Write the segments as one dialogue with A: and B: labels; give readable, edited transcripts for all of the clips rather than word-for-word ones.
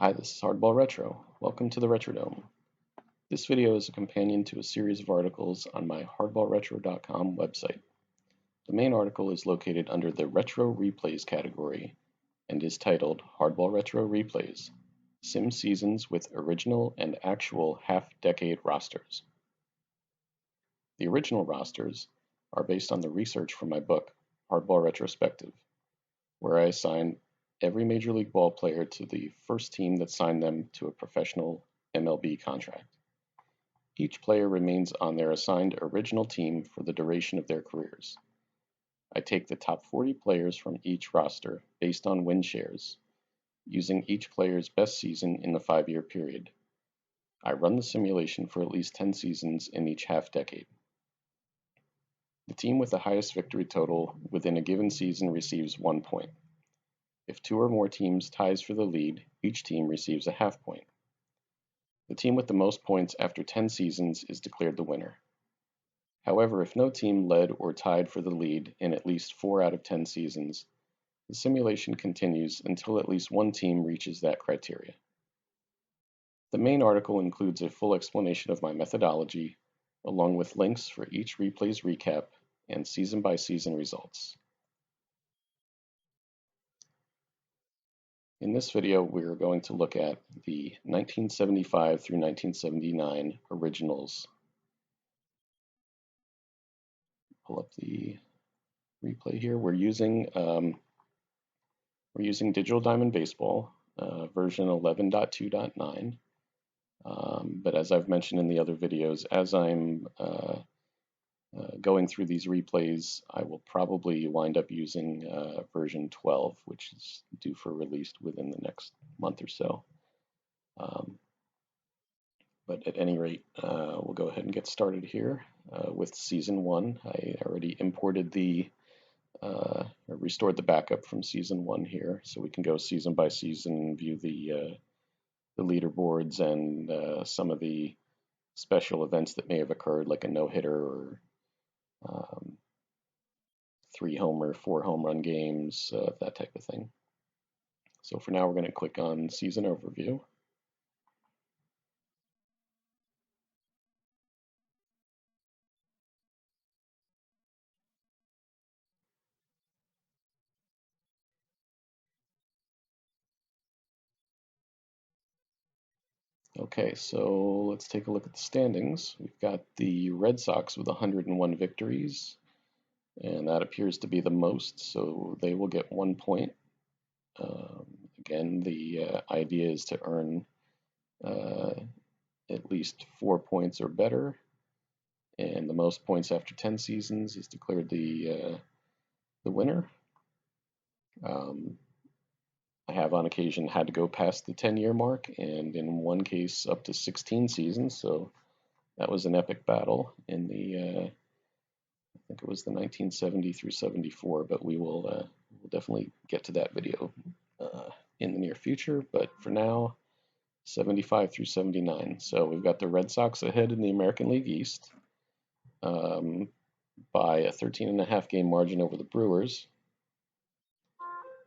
A: Hi, this is HardballRetro. Welcome to the Retrodome. This video is a companion to a series of articles on my HardballRetro.com website. The main article is located under the Retro Replays category and is titled Hardball Retro Replays, Sim Seasons with Original and Actual Half-Decade Rosters. The original rosters are based on the research from my book, Hardball Retrospective, where I assign every Major League ball player to the first team that signed them to a professional MLB contract. Each player remains on their assigned original team for the duration of their careers. I take the top 40 players from each roster based on win shares, using each player's best season in the 5-year period. I run the simulation for at least 10 seasons in each half-decade. The team with the highest victory total within a given season receives 1 point. If 2 or more teams ties for the lead, each team receives a half point. The team with the most points after 10 seasons is declared the winner. However, if no team led or tied for the lead in at least 4 out of 10 seasons, the simulation continues until at least one team reaches that criteria. The main article includes a full explanation of my methodology, along with links for each replay's recap and season-by-season results. In this video, we are going to look at the 1975 through 1979 originals. Pull up the replay here. We're using Digital Diamond Baseball version 11.2.9. But as I've mentioned in the other videos, as I'm going through these replays, I will probably wind up using version 12, which is due for release within the next month or so. But at any rate, we'll go ahead and get started here with Season 1. I already imported or restored the backup from Season 1 here, so we can go season by season and view the leaderboards and some of the special events that may have occurred, like a no-hitter or 3 homer, 4 home run games, that type of thing. So for now, we're going to click on Season Overview. Okay, so let's take a look at the standings. We've got the Red Sox with 101 victories, and that appears to be the most, so they will get 1 point. Again, the idea is to earn at least 4 points or better, and the most points after 10 seasons is declared the winner. I have on occasion had to go past the 10-year mark, and in one case up to 16 seasons, so that was an epic battle in the, I think it was the 1970 through 74, but we'll definitely get to that video in the near future. But for now, 75 through 79. So we've got the Red Sox ahead in the American League East by a 13.5 game margin over the Brewers.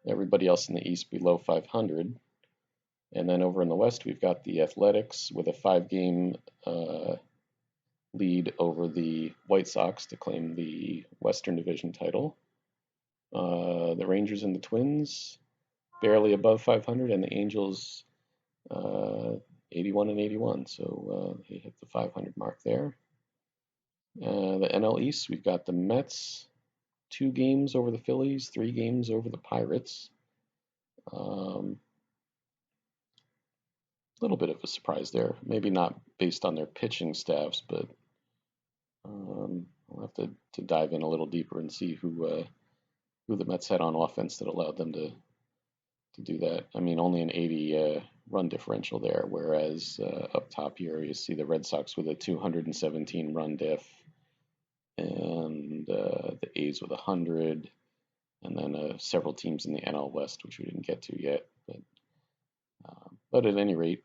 A: Everybody else in the East below 500. And then over in the West, we've got the Athletics with a 5-game lead over the White Sox to claim the Western Division title. The Rangers and the Twins barely above 500, and the Angels 81 and 81, so they hit the 500 mark there. The NL East, we've got the Mets 2 games over the Phillies, 3 games over the Pirates. Little bit of a surprise there. Maybe not based on their pitching staffs, but I'll have to dive in a little deeper and see who the Mets had on offense that allowed them to do that. I mean, only an 80 run differential there, whereas up top here you see the Red Sox with a 217 run diff, and the A's with 100, and then several teams in the NL West, which we didn't get to yet. But at any rate,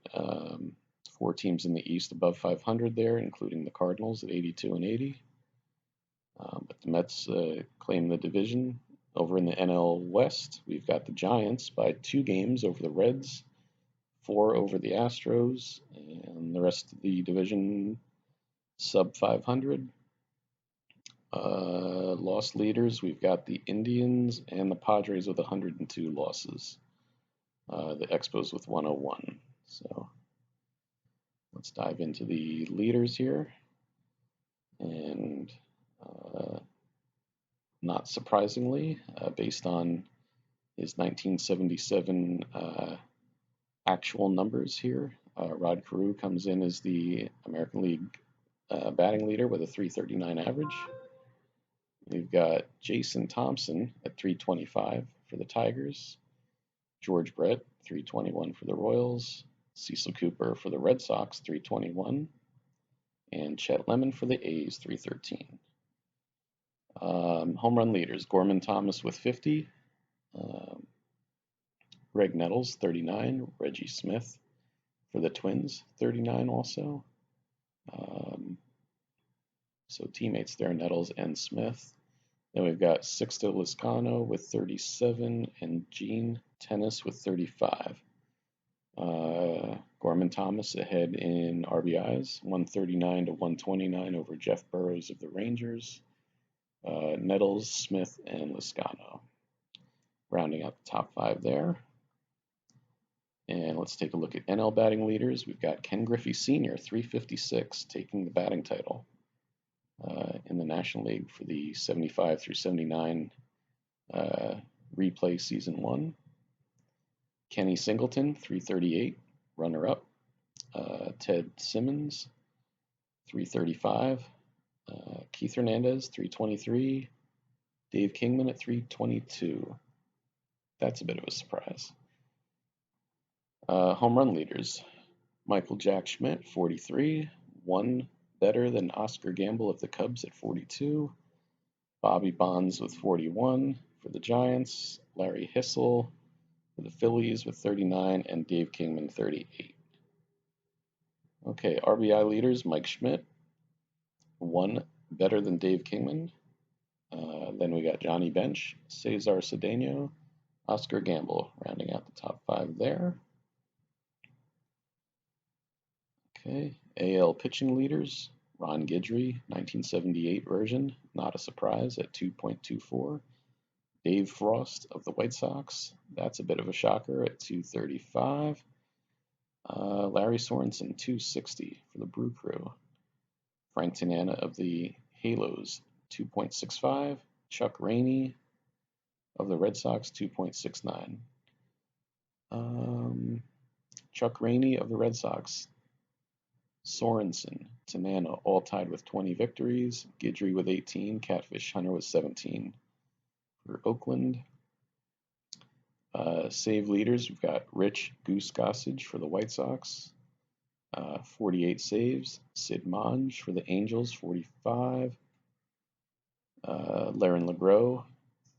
A: 4 teams in the East above 500 there, including the Cardinals at 82 and 80. But the Mets claim the division. Over in the NL West, we've got the Giants by 2 games over the Reds, 4 over the Astros, and the rest of the division sub 500. Loss leaders, we've got the Indians and the Padres with 102 losses. The Expos with 101. So let's dive into the leaders here. And not surprisingly, based on his 1977 actual numbers here, Rod Carew comes in as the American League batting leader with a .339 average. We've got Jason Thompson at .325 for the Tigers, George Brett, .321 for the Royals, Cecil Cooper for the Red Sox, .321, and Chet Lemon for the A's, .313. Home run leaders, Gorman Thomas with 50, Greg Nettles, 39, Reggie Smith for the Twins, 39 also. So teammates there, Nettles and Smith. Then we've got Sixto Lizcano with 37 and Gene Tennis with 35. Gorman Thomas ahead in RBIs, 139 to 129 over Jeff Burrows of the Rangers. Nettles, Smith, and Lizcano rounding out the top 5 there. And let's take a look at NL batting leaders. We've got Ken Griffey Sr., 356, taking the batting title in the National League for the 75 through 79 replay season 1. Kenny Singleton, 338, runner-up. Ted Simmons, 335. Keith Hernandez, 323. Dave Kingman at 322. That's a bit of a surprise. Home run leaders. Michael Jack Schmidt, 43. One better than Oscar Gamble of the Cubs at 42. Bobby Bonds with 41 for the Giants. Larry Hissel for the Phillies with 39. And Dave Kingman, 38. Okay, RBI leaders. Mike Schmidt, one better than Dave Kingman. Then we got Johnny Bench, Cesar Cedeno, Oscar Gamble, rounding out the top 5 there. Okay, AL pitching leaders, Ron Guidry, 1978 version, not a surprise at 2.24. Dave Frost of the White Sox, that's a bit of a shocker at 235. Larry Sorensen, 260 for the Brew Crew. Frank Tanana of the Halos, 2.65. Chuck Rainey of the Red Sox, 2.69. Chuck Rainey of the Red Sox, Sorensen, Tanana, all tied with 20 victories. Guidry with 18. Catfish Hunter with 17 for Oakland. Save leaders, we've got Rich Goose Gossage for the White Sox, 48 saves. Sid Monge for the Angels, 45. Laren LeGros,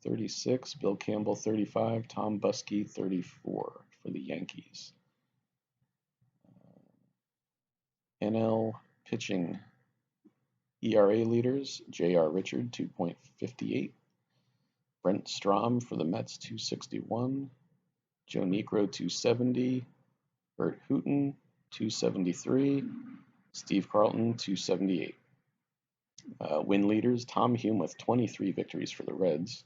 A: 36. Bill Campbell, 35. Tom Buskey, 34 for the Yankees. NL pitching ERA leaders, J.R. Richard, 2.58. Brent Strom for the Mets, 261. Joe Niekro, 270. Bert Hooton, 273. Steve Carlton, 278. Win leaders, Tom Hume with 23 victories for the Reds.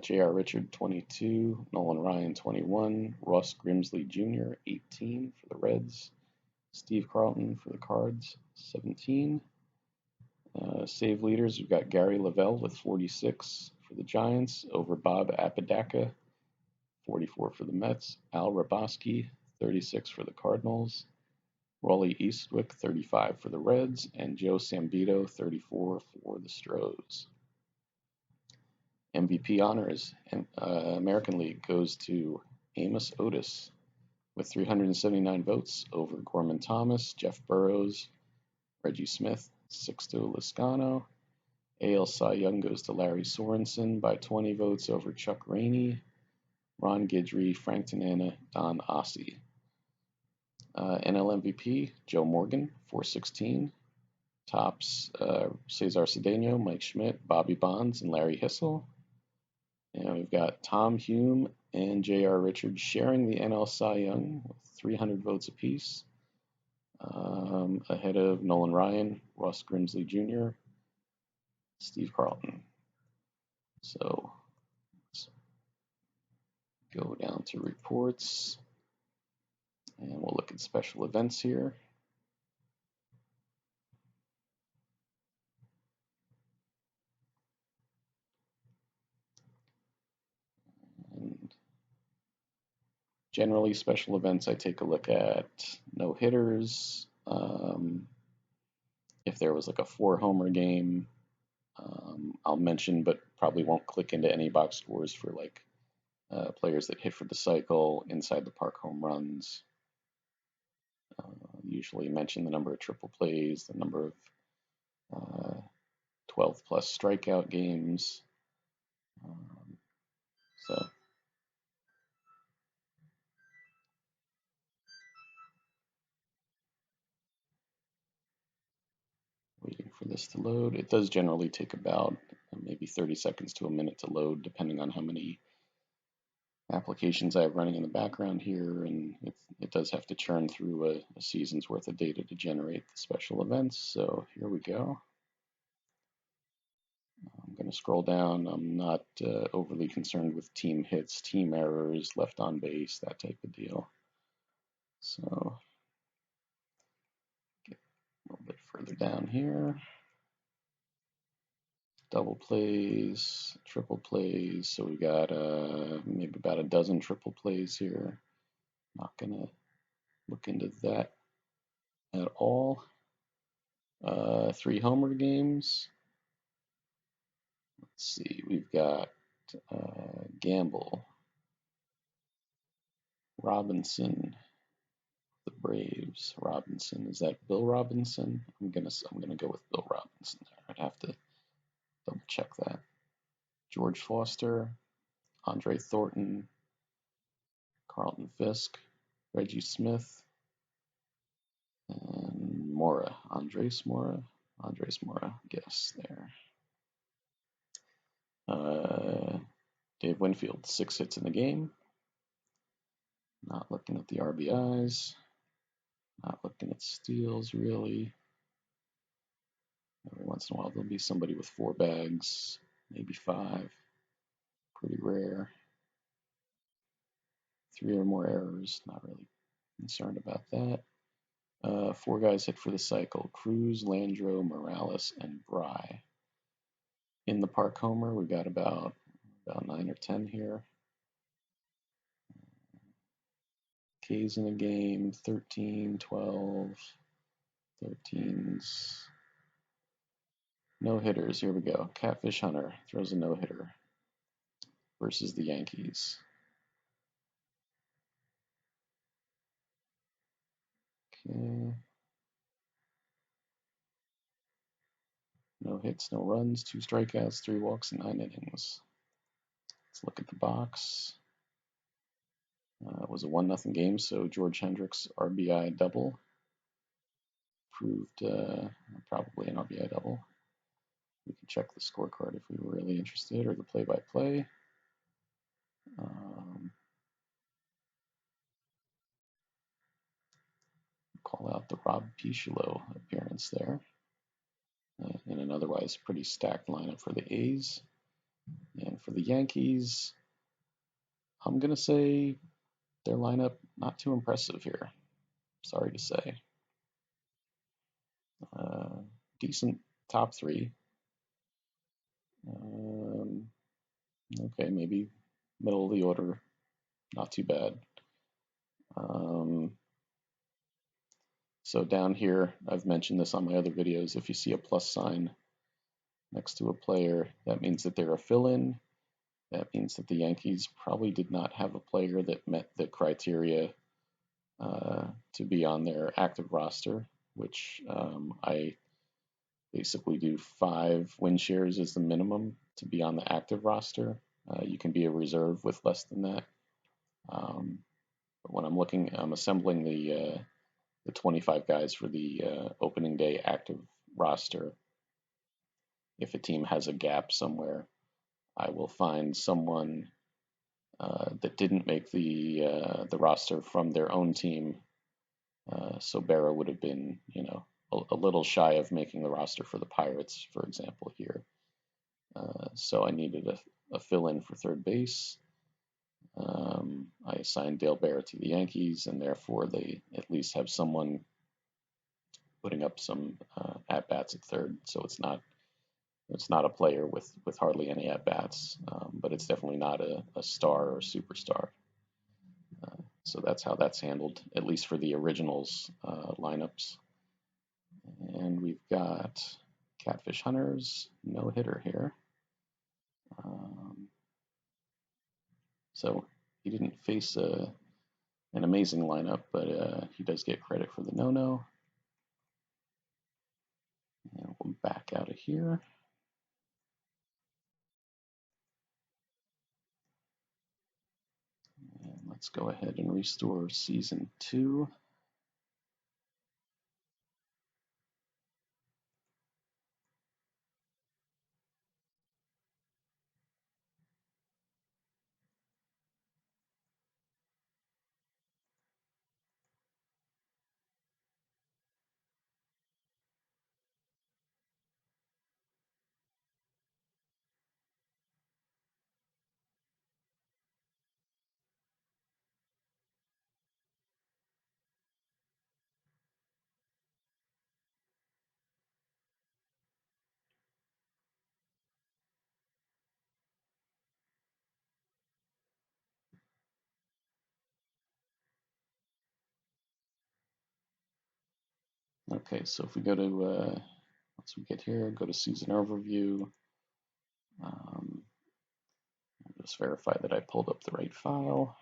A: J.R. Richard, 22. Nolan Ryan, 21. Ross Grimsley Jr., 18 for the Reds. Steve Carlton for the Cards, 17. Save leaders, we've got Gary Lavelle with 46 for the Giants over Bob Apodaca, 44 for the Mets. Al Raboski, 36 for the Cardinals. Rollie Eastwick, 35 for the Reds. And Joe Sambito, 34 for the Stros. MVP honors, American League goes to Amos Otis with 379 votes over Gorman Thomas, Jeff Burrows, Reggie Smith, Sixto Lizcano. AL Cy Young goes to Larry Sorensen by 20 votes over Chuck Rainey, Ron Guidry, Frank Tanana, Don Ossie. NL MVP, Joe Morgan, 416. Tops, Cesar Cedeno, Mike Schmidt, Bobby Bonds, and Larry Hissel. And we've got Tom Hume, and J.R. Richards sharing the NL Cy Young with 300 votes apiece, ahead of Nolan Ryan, Ross Grimsley Jr., Steve Carlton. So let's go down to reports, and we'll look at special events here. And generally, special events, I take a look at no hitters. If there was like a 4-homer game, I'll mention, but probably won't click into any box scores for like players that hit for the cycle, inside the park home runs. Usually mention the number of triple plays, the number of 12 plus strikeout games. So waiting for this to load. It does generally take about maybe 30 seconds to a minute to load, depending on how many applications I have running in the background here, and it does have to churn through a season's worth of data to generate the special events. So here we go. I'm going to scroll down. I'm not overly concerned with team hits, team errors, left on base, that type of deal. So get a little bit further down here. Double plays, triple plays. So we got maybe about a dozen triple plays here. Not going to look into that at all. 3 homer games. Let's see, we've got Gamble, Robinson, the Braves. Robinson, is that Bill Robinson? I'm gonna go with Bill Robinson there. I'd have to double check that. George Foster, Andre Thornton, Carlton Fisk, Reggie Smith, and Mora. Andres Mora. Guess there. Dave Winfield, 6 hits in the game. Not looking at the RBIs. Not looking at steals, really. Every once in a while, there'll be somebody with 4 bags, maybe 5. Pretty rare. 3 or more errors, not really concerned about that. 4 guys hit for the cycle: Cruz, Landro, Morales, and Bry. In the park homer, we've got about 9 or 10 here. Ks in a game, 13, 12, 13s. No hitters, here we go. Catfish Hunter throws a no hitter versus the Yankees. Okay. No hits, no runs, 2 strikeouts, 3 walks, and 9 innings. Let's look at the box. It was a 1-0 game, so George Hendricks' RBI double proved probably an RBI double. We can check the scorecard if we were really interested, or the play-by-play. Call out the Rob Picholo appearance there. In an otherwise pretty stacked lineup for the A's. And for the Yankees, I'm going to say their lineup not too impressive here. Sorry to say. Decent top 3. Okay, maybe middle of the order, not too bad. So down here, I've mentioned this on my other videos, if you see a plus sign next to a player, that means that they're a fill-in. That means that the Yankees probably did not have a player that met the criteria to be on their active roster, which I basically do 5 win shares as the minimum to be on the active roster. You can be a reserve with less than that. But when I'm assembling the 25 guys for the opening day active roster. If a team has a gap somewhere, I will find someone that didn't make the roster from their own team. So Berra would have been, a little shy of making the roster for the Pirates, for example, here. So I needed a fill-in for third base. I assigned Dale Berra to the Yankees, and therefore they at least have someone putting up some at-bats at third. So it's not a player with hardly any at-bats, but it's definitely not a star or superstar. So that's how that's handled, at least for the originals lineups. And we've got Catfish Hunters, no hitter here. So he didn't face an amazing lineup, but he does get credit for the no-no. And we'll back out of here. And let's go ahead and restore Season 2. Okay, so if we go to, once we get here, go to Season Overview. Just verify that I pulled up the right file.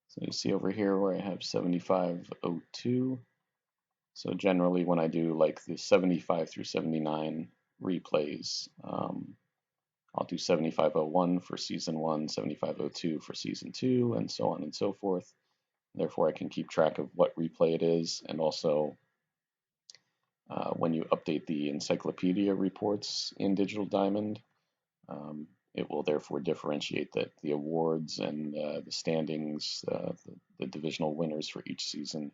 A: So you see over here where I have 7502. So generally when I do like the 75 through 79 replays, I'll do 7501 for Season 1, 7502 for Season 2, and so on and so forth. Therefore, I can keep track of what replay it is, and also when you update the encyclopedia reports in Digital Diamond, it will therefore differentiate that the awards and the standings, the divisional winners for each season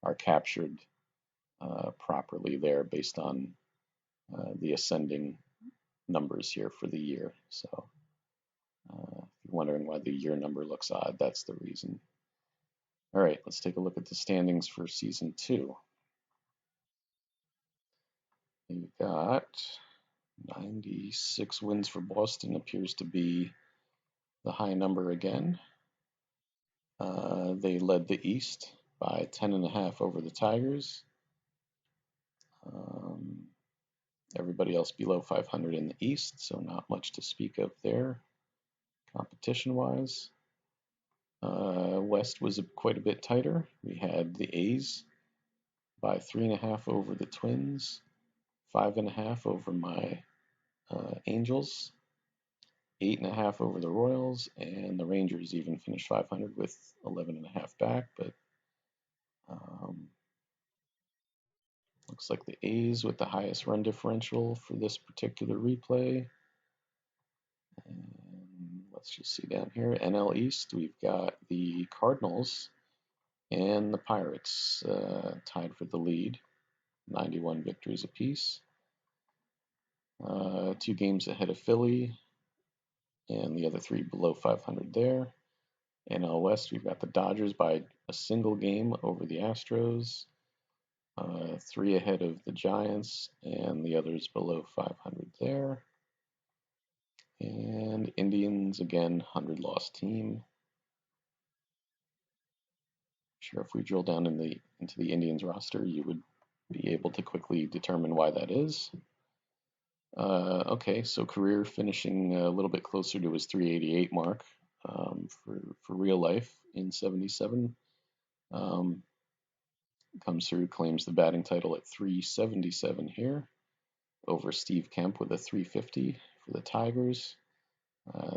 A: are captured properly there based on the ascending numbers here for the year. So if you're wondering why the year number looks odd, that's the reason. All right, let's take a look at the standings for Season 2. You've got 96 wins for Boston, appears to be the high number again. They led the East by 10.5 over the Tigers. Everybody else below 500 in the East, so not much to speak of there, competition-wise. West was quite a bit tighter. We had the A's by 3.5 over the Twins, 5.5 over my Angels, 8.5 over the Royals, and the Rangers even finished 500 with 11.5 back, but looks like the A's with the highest run differential for this particular replay. And let's just see down here, NL East, we've got the Cardinals and the Pirates tied for the lead, 91 victories apiece. 2 games ahead of Philly, and the other 3 below 500 there. NL West, we've got the Dodgers by a single game over the Astros, 3 ahead of the Giants, and the others below 500 there. And Indians, again, 100-loss team. Sure, if we drill down into the Indians roster, you would be able to quickly determine why that is. Okay, so career finishing a little bit closer to his 388 mark for real life in 77. Comes through, claims the batting title at 377 here over Steve Kemp with a 350 for the Tigers.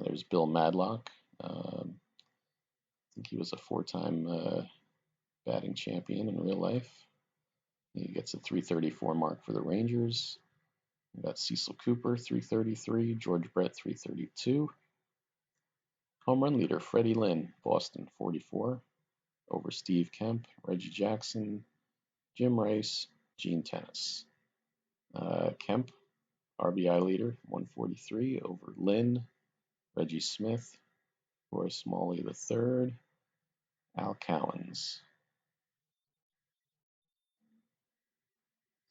A: There's Bill Madlock. I think he was a 4-time batting champion in real life. He gets a 334 mark for the Rangers. We got Cecil Cooper, 333. George Brett, 332. Home run leader, Freddie Lynn, Boston, 44. Over Steve Kemp, Reggie Jackson, Jim Rice, Gene Tennis. Kemp, RBI leader, 143. Over Lynn, Reggie Smith, Roy Smalley III, Al Cowens.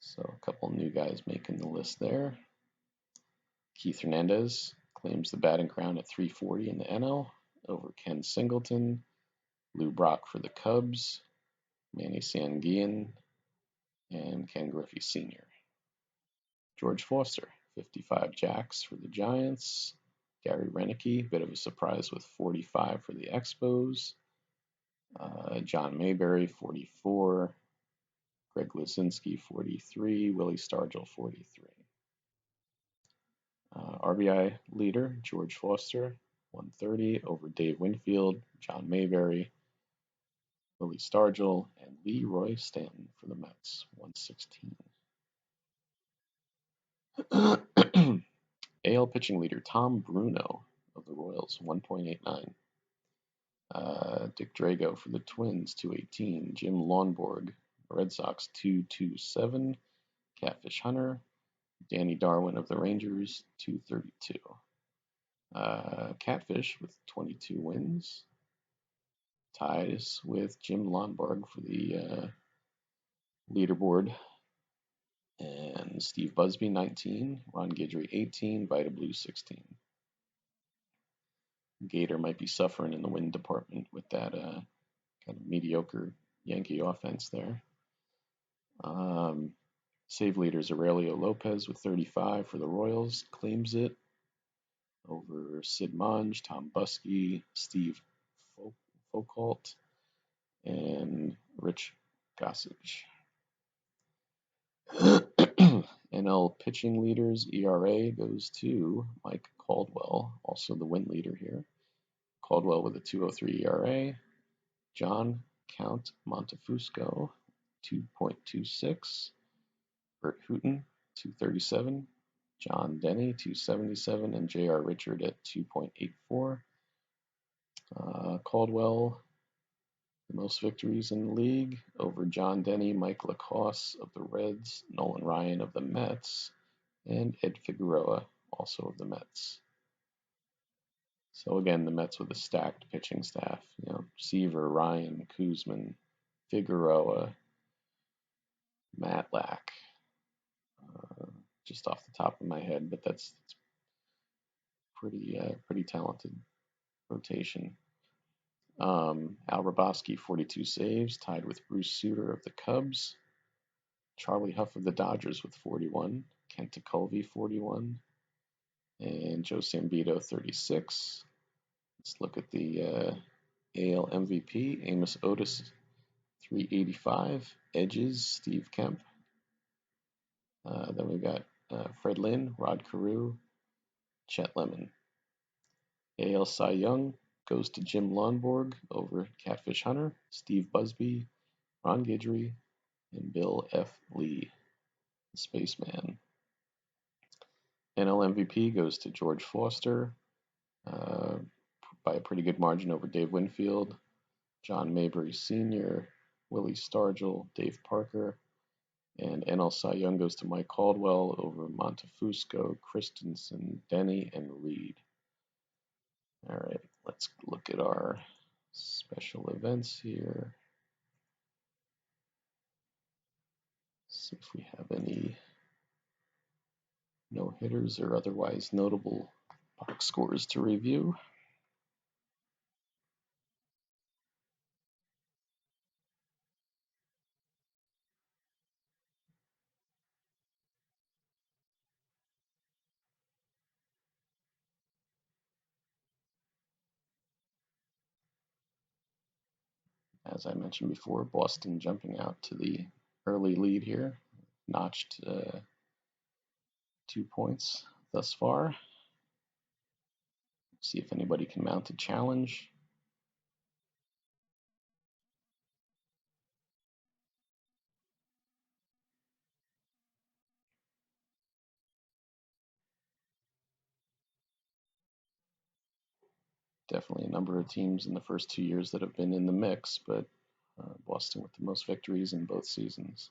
A: So a couple new guys making the list there. Keith Hernandez claims the batting crown at 340 in the NL over Ken Singleton, Lou Brock for the Cubs, Manny Sanguillen, and Ken Griffey Sr. George Foster, 55 jacks for the Giants. Gary Renicky, bit of a surprise with 45 for the Expos. John Mayberry, 44. Greg Luzinski, 43. Willie Stargell, 43. RBI leader, George Foster, 130 over Dave Winfield, John Mayberry, Willie Stargell, and Leroy Stanton for the Mets, 116. AL pitching leader, Tom Bruno of the Royals, 1.89. Dick Drago for the Twins, 218. Jim Lonborg, Red Sox, 227. Catfish Hunter, Danny Darwin of the Rangers, 232. Catfish with 22 wins ties with Jim Lonborg for the leaderboard. And Steve Busby, 19. Ron Guidry, 18. Vita Blue, 16. Gator might be suffering in the win department with that kind of mediocre Yankee offense there. Save leaders, Aurelio Lopez with 35 for the Royals, claims it over Sid Monge, Tom Buskey, Steve Foucault, and Rich Gossage. NL pitching leaders, ERA goes to Mike Caldwell, also the win leader here. Caldwell with a 2.03 ERA. John Count Montefusco, 2.26. Bert Hooton, 2.37. John Denny, 2.77. And J.R. Richard at 2.84. Caldwell, the most victories in the league over John Denny, Mike Lacoste of the Reds, Nolan Ryan of the Mets, and Ed Figueroa, also of the Mets. So again, the Mets with a stacked pitching staff. Seaver, Ryan, Kuzman, Figueroa, Matlack. Just off the top of my head, but that's pretty talented rotation. Al Raboski, 42 saves, tied with Bruce Sutter of the Cubs. Charlie Huff of the Dodgers with 41. Kent Tekulve, 41. And Joe Sambito, 36. Let's look at the AL MVP. Amos Otis, 385. Edges, Steve Kemp. Then we've got Fred Lynn, Rod Carew, Chet Lemon. AL Cy Young goes to Jim Lonborg over Catfish Hunter, Steve Busby, Ron Guidry, and Bill F. Lee, the Spaceman. NL MVP goes to George Foster by a pretty good margin over Dave Winfield, John Mayberry Sr., Willie Stargell, Dave Parker, and NL Cy Young goes to Mike Caldwell over Montefusco, Christensen, Denny, and Reed. All right, let's look at our special events here. See if we have any no-hitters or otherwise notable box scores to review. As I mentioned before, Boston jumping out to the early lead here, notched 2 points thus far. See if anybody can mount a challenge. Definitely a number of teams in the first 2 years that have been in the mix, but Boston with the most victories in both seasons.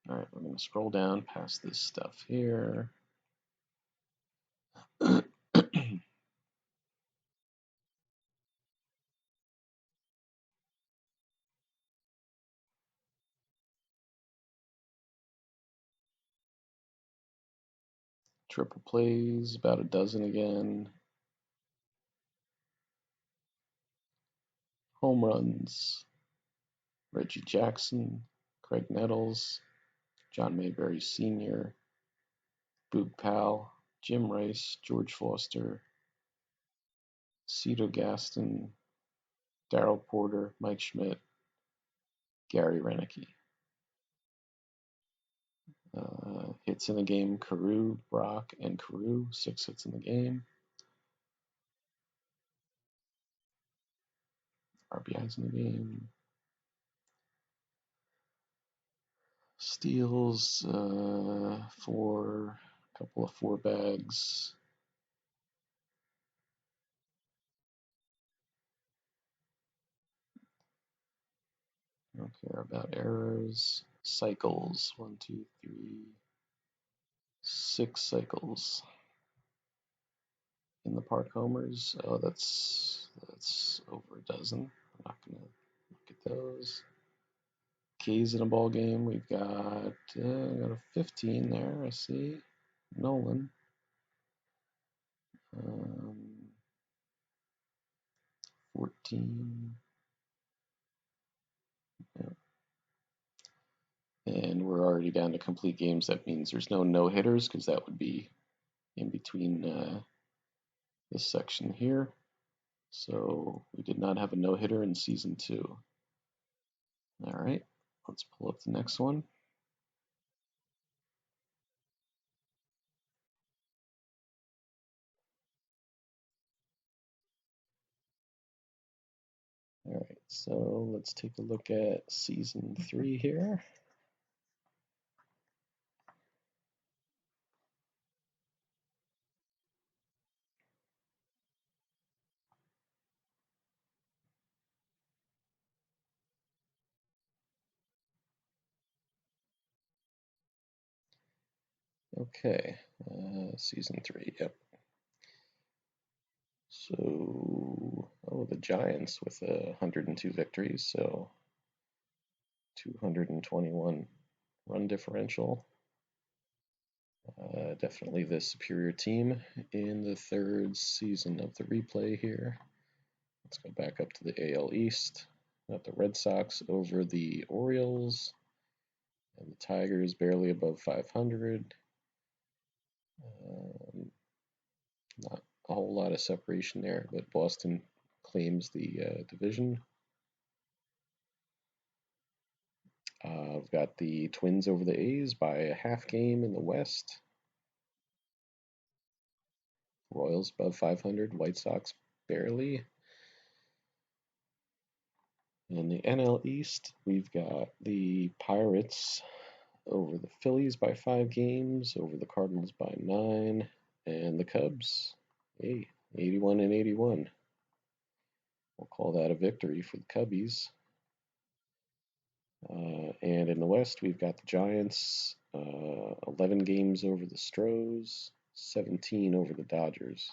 A: All right, we're going to scroll down past this stuff here. Triple plays, about a dozen again. Home runs, Reggie Jackson, Craig Nettles, John Mayberry Sr., Boog Powell, Jim Rice, George Foster, Cito Gaston, Darrell Porter, Mike Schmidt, Gary Renicky. Hits in the game, Carew, Brock, and Carew, 6 hits in the game. RBIs in the game. Steals, a couple of 4 bags. Don't care about errors. Cycles, 1, 2, 3, 6 cycles. In the park homers, oh, that's over a dozen. I'm not gonna look at those. Keys in a ball game, we've got a 15 there. I see Nolan. 14. Yeah. And we're already down to complete games. That means there's no no-hitters because that would be in between this section here. So we did not have a no-hitter in season 2. All right, let's pull up the next one. All right, so let's take a look at season 3 here. Okay, season 3, yep. So, the Giants with 102 victories, so 221 run differential. Definitely the superior team in the 3rd season of the replay here. Let's go back up to the AL East. Got the Red Sox over the Orioles, and the Tigers barely above 500. Not a whole lot of separation there, but Boston claims the division. We've got the Twins over the A's by a half game in the West. Royals above 500, White Sox barely. In the NL East, we've got the Pirates over the Phillies by 5 games, over the Cardinals by 9, and the Cubs, 81 and 81. We'll call that a victory for the Cubbies. And in the West, we've got the Giants, 11 games over the Stros, 17 over the Dodgers.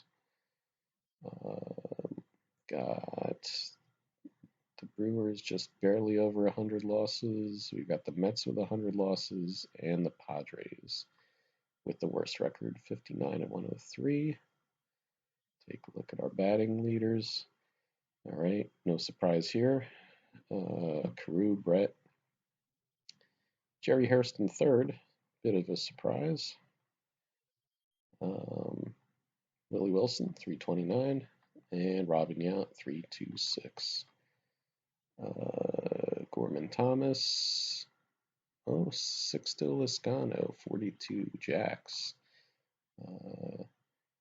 A: Got the Brewers just barely over 100 losses. We've got the Mets with 100 losses, and the Padres with the worst record, 59 and 103. Take a look at our batting leaders. All right, no surprise here. Carew, Brett, Jerry Hairston third, bit of a surprise. Willie Wilson, 329, and Robin Yount, 326. Gorman Thomas, Sixto Lezcano, 42 jacks.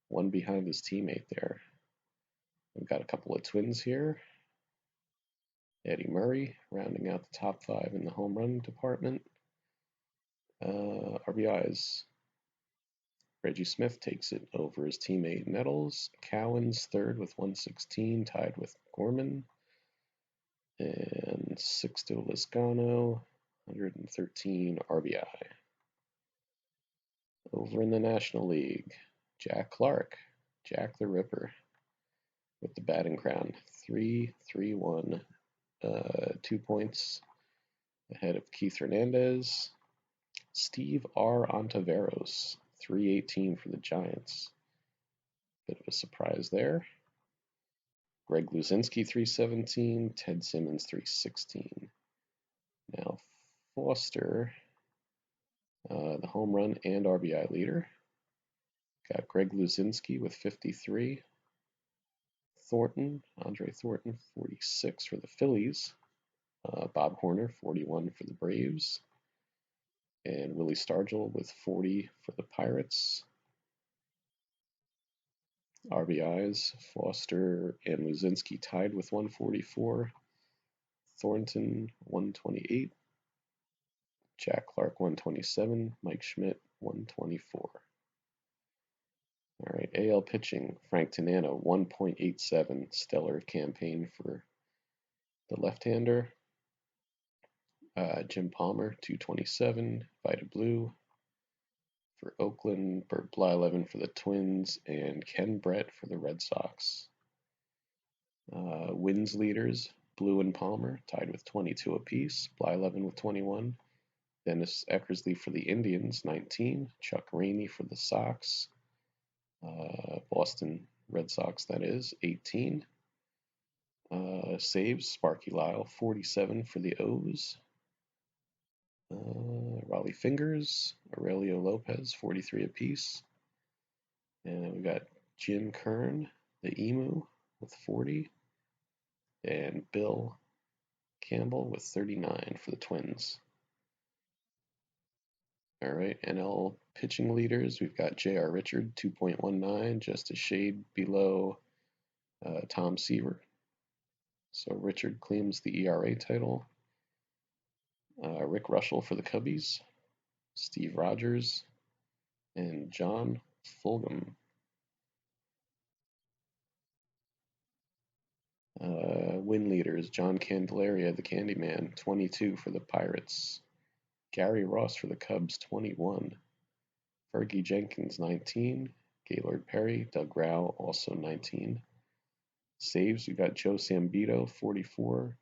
A: One behind his teammate there. We've got a couple of twins here. Eddie Murray rounding out the top 5 in the home run department. RBIs. Reggie Smith takes it over his teammate Nettles. Cowan's third with 116, tied with Gorman. And Sixto Lizcano, 113 RBI. Over in the National League, Jack Clark, Jack the Ripper, with the batting crown, 3-3-1, 2 points ahead of Keith Hernandez. Steve R. Ontiveros, 318 for the Giants. Bit of a surprise there. Greg Luzinski, 317. Ted Simmons, 316. Now Foster, the home run and RBI leader. Got Greg Luzinski with 53. Thornton, Andre Thornton, 46 for the Phillies. Bob Horner, 41 for the Braves. And Willie Stargell with 40 for the Pirates. RBIs, Foster and Luzinski tied with 144. Thornton, 128. Jack Clark, 127. Mike Schmidt, 124. All right, AL pitching, Frank Tanana, 1.87. Stellar campaign for the left-hander. Jim Palmer, 227. Vita Blue for Oakland. Bert Blyleven for the Twins. And Ken Brett for the Red Sox. Wins leaders, Blue and Palmer, tied with 22 apiece. Blyleven with 21. Dennis Eckersley for the Indians, 19. Chuck Rainey for the Sox. Boston Red Sox, that is, 18. Saves, Sparky Lyle, 47 for the O's. Raleigh Fingers, Aurelio Lopez, 43 apiece. And we got Jim Kern, the Emu, with 40. And Bill Campbell with 39 for the Twins. All right, NL pitching leaders, we've got J.R. Richard, 2.19, just a shade below Tom Seaver. So Richard claims the ERA title. Rick Russell for the Cubbies, Steve Rogers, and John Fulgham. Win leaders, John Candelaria, the Candyman, 22 for the Pirates. Gary Ross for the Cubs, 21. Fergie Jenkins, 19. Gaylord Perry, Doug Rau, also 19. Saves, we got Joe Sambito, 44.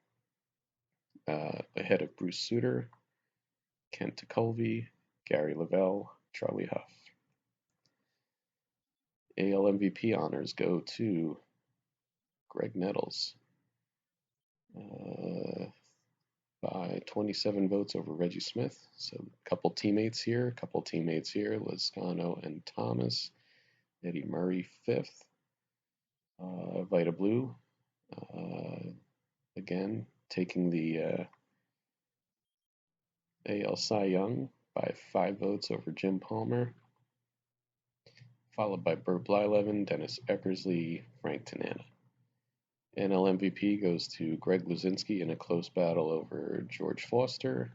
A: Ahead of Bruce Sutter, Kent Tekulve, Gary Lavelle, Charlie Huff. AL MVP honors go to Greg Nettles by 27 votes over Reggie Smith. So a couple teammates here, Lizcano and Thomas. Eddie Murray, 5th. Vita Blue, again, taking the AL Cy Young by 5 votes over Jim Palmer, followed by Bert Blyleven, Dennis Eckersley, Frank Tanana. NL MVP goes to Greg Luzinski in a close battle over George Foster.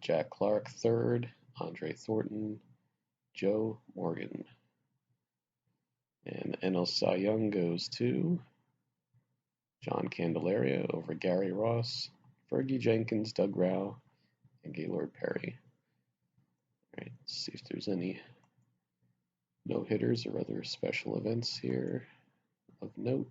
A: Jack Clark, 3rd. Andre Thornton, Joe Morgan. And NL Cy Young goes to John Candelaria over Gary Ross, Fergie Jenkins, Doug Rau, and Gaylord Perry. All right, let's see if there's any no-hitters or other special events here of note.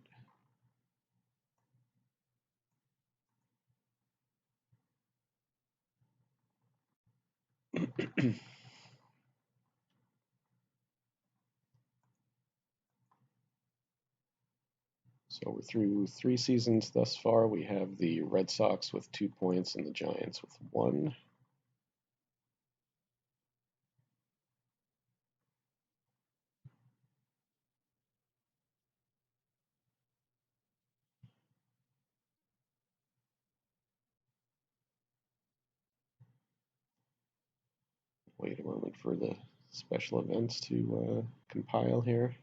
A: So we're through 3 seasons thus far. We have the Red Sox with 2 points and the Giants with 1. Wait a moment for the special events to compile here.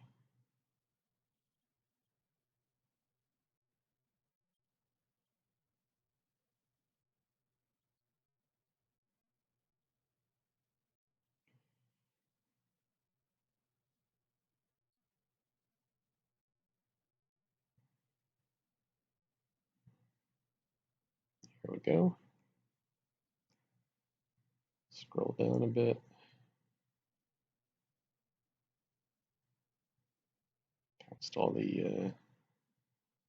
A: There we go. Scroll down a bit. Past all the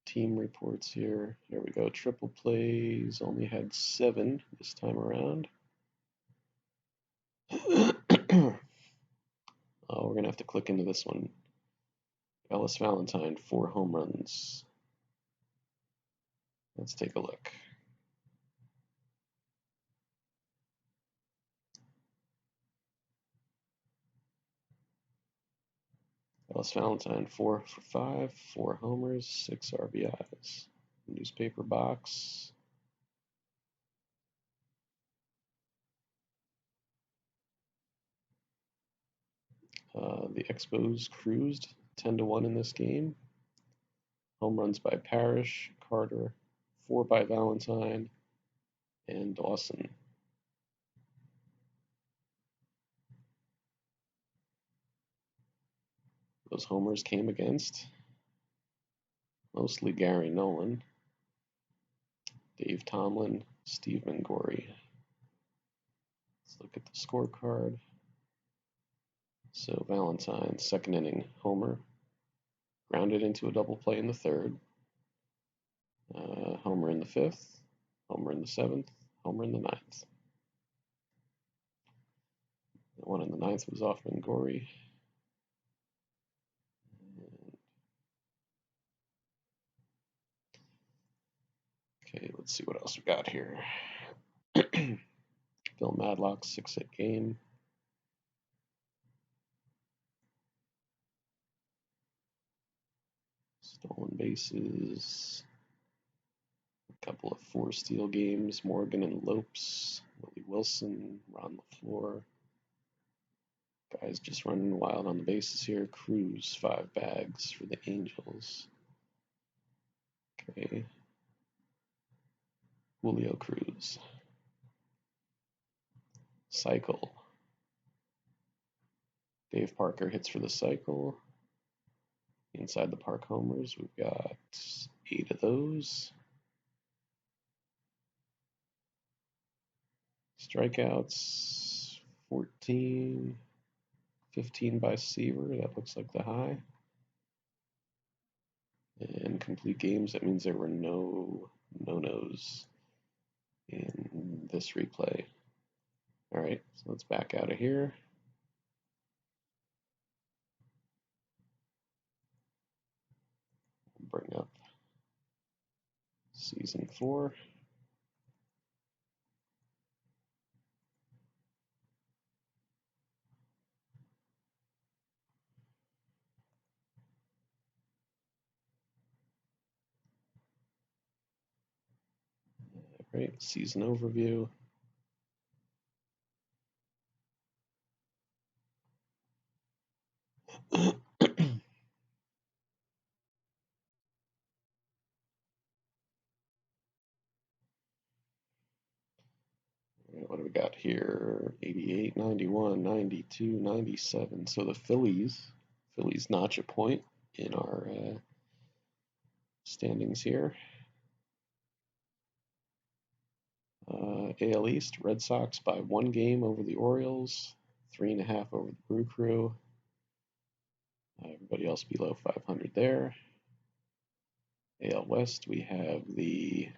A: team reports here. There we go. Triple plays only had 7 this time around. Oh, we're gonna have to click into this one. Ellis Valentine, 4 home runs. Let's take a look. Ellis Valentine, 4 for 5, 4 homers, 6 RBIs. Newspaper box. The Expos cruised 10-1 in this game. Home runs by Parrish, Carter, 4 by Valentine, and Dawson. Those homers came against mostly Gary Nolan, Dave Tomlin, Steve Mangori. Let's look at the scorecard. So Valentine, second inning, homer, grounded into a double play in the third, homer in the fifth, homer in the seventh, homer in the ninth. The one in the ninth was off Mangori. Okay, let's see what else we got here. Bill Madlock's 6-hit game. Stolen bases. A couple of 4-steal games. Morgan and Lopes. Willie Wilson. Ron LaFleur. Guys just running wild on the bases here. Cruz, 5 bags for the Angels. Okay. Julio Cruz. Cycle. Dave Parker hits for the cycle. Inside the park homers, we've got 8 of those. Strikeouts, 14. 15 by Seaver, that looks like the high. And complete games, that means there were no no-nos in this replay. All right, so let's back out of here. Bring up season 4. All right, season overview. What do we got here? 88, 91, 92, 97. So the Phillies notch a point in our standings here. AL East, Red Sox by 1 game over the Orioles, 3.5 over the Brew Crew. Everybody else below 500 there. AL West, we have the